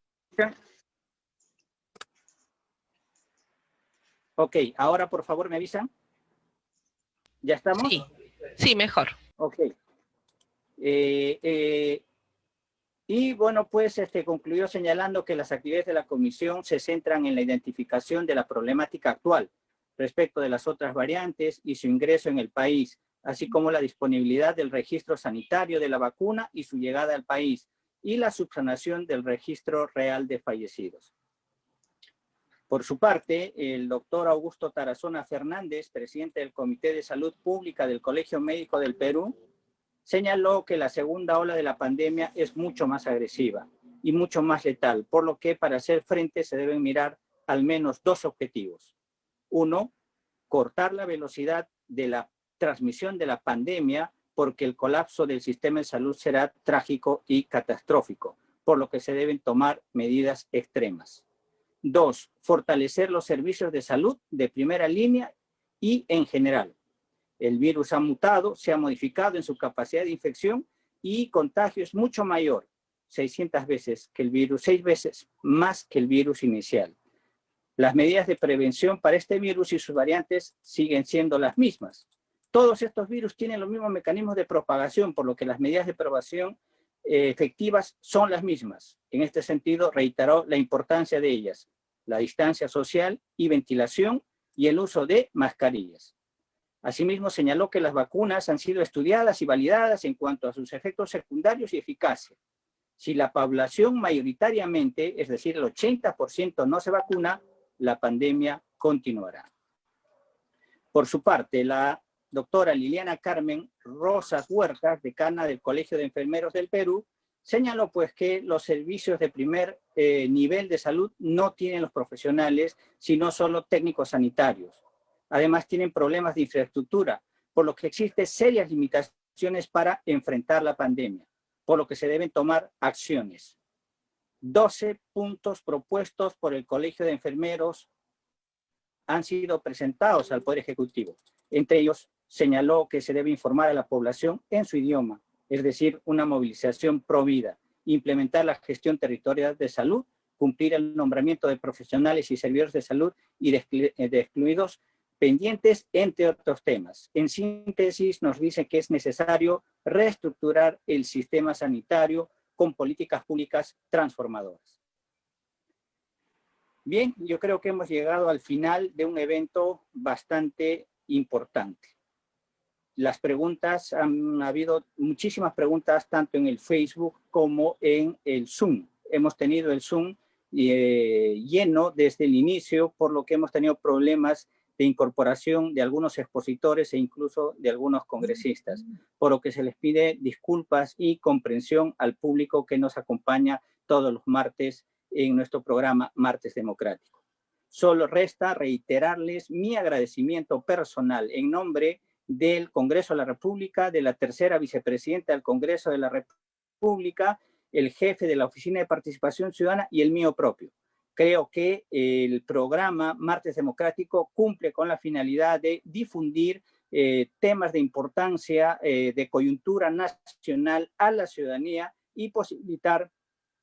S7: Ok, ahora por favor me avisan. ¿Ya estamos?
S1: Sí, sí, mejor.
S7: Ok. Y bueno, pues concluyó señalando que las actividades de la comisión se centran en la identificación de la problemática actual respecto de las otras variantes y su ingreso en el país, así como la disponibilidad del registro sanitario de la vacuna y su llegada al país, y la subsanación del registro real de fallecidos. Por su parte, el doctor Augusto Tarazona Fernández, presidente del Comité de Salud Pública del Colegio Médico del Perú, señaló que la segunda ola de la pandemia es mucho más agresiva y mucho más letal, por lo que para hacer frente se deben mirar al menos dos objetivos. Uno, cortar la velocidad de la transmisión de la pandemia, porque el colapso del sistema de salud será trágico y catastrófico, por lo que se deben tomar medidas extremas. Dos, fortalecer los servicios de salud de primera línea y en general. El virus ha mutado, se ha modificado en su capacidad de infección y contagio es mucho mayor, 600 veces que el virus, 6 veces más que el virus inicial. Las medidas de prevención para este virus y sus variantes siguen siendo las mismas. Todos estos virus tienen los mismos mecanismos de propagación, por lo que las medidas de prevención efectivas son las mismas. En este sentido, reiteró la importancia de ellas, la distancia social y ventilación y el uso de mascarillas. Asimismo, señaló que las vacunas han sido estudiadas y validadas en cuanto a sus efectos secundarios y eficacia. Si la población mayoritariamente, es decir, el 80% no se vacuna, la pandemia continuará. Por su parte, la doctora Liliana Carmen Rosas Huertas, decana del Colegio de Enfermeros del Perú, señaló pues que los servicios de primer nivel de salud no tienen los profesionales, sino solo técnicos sanitarios. Además tienen problemas de infraestructura, por lo que existen serias limitaciones para enfrentar la pandemia, por lo que se deben tomar acciones. 12 puntos propuestos por el Colegio de Enfermeros han sido presentados al Poder Ejecutivo. Entre ellos, señaló que se debe informar a la población en su idioma, es decir, una movilización pro vida, implementar la gestión territorial de salud, cumplir el nombramiento de profesionales y servidores de salud y de excluidos pendientes, entre otros temas. En síntesis, nos dice que es necesario reestructurar el sistema sanitario con políticas públicas transformadoras. Bien, yo creo que hemos llegado al final de un evento bastante importante. Las preguntas, han habido muchísimas preguntas tanto en el Facebook como en el Zoom. Hemos tenido el Zoom lleno desde el inicio, por lo que hemos tenido problemas de incorporación de algunos expositores e incluso de algunos congresistas, por lo que se les pide disculpas y comprensión al público que nos acompaña todos los martes en nuestro programa Martes Democrático. Solo resta reiterarles mi agradecimiento personal en nombre del Congreso de la República, de la tercera vicepresidenta del Congreso de la República, el jefe de la Oficina de Participación Ciudadana y el mío propio. Creo que el programa Martes Democrático cumple con la finalidad de difundir temas de importancia, de coyuntura nacional a la ciudadanía y posibilitar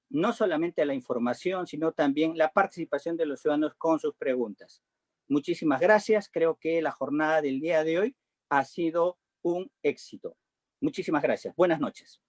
S7: no solamente la información, sino también la participación de los ciudadanos con sus preguntas. Muchísimas gracias. Creo que la jornada del día de hoy ha sido un éxito. Muchísimas gracias. Buenas noches.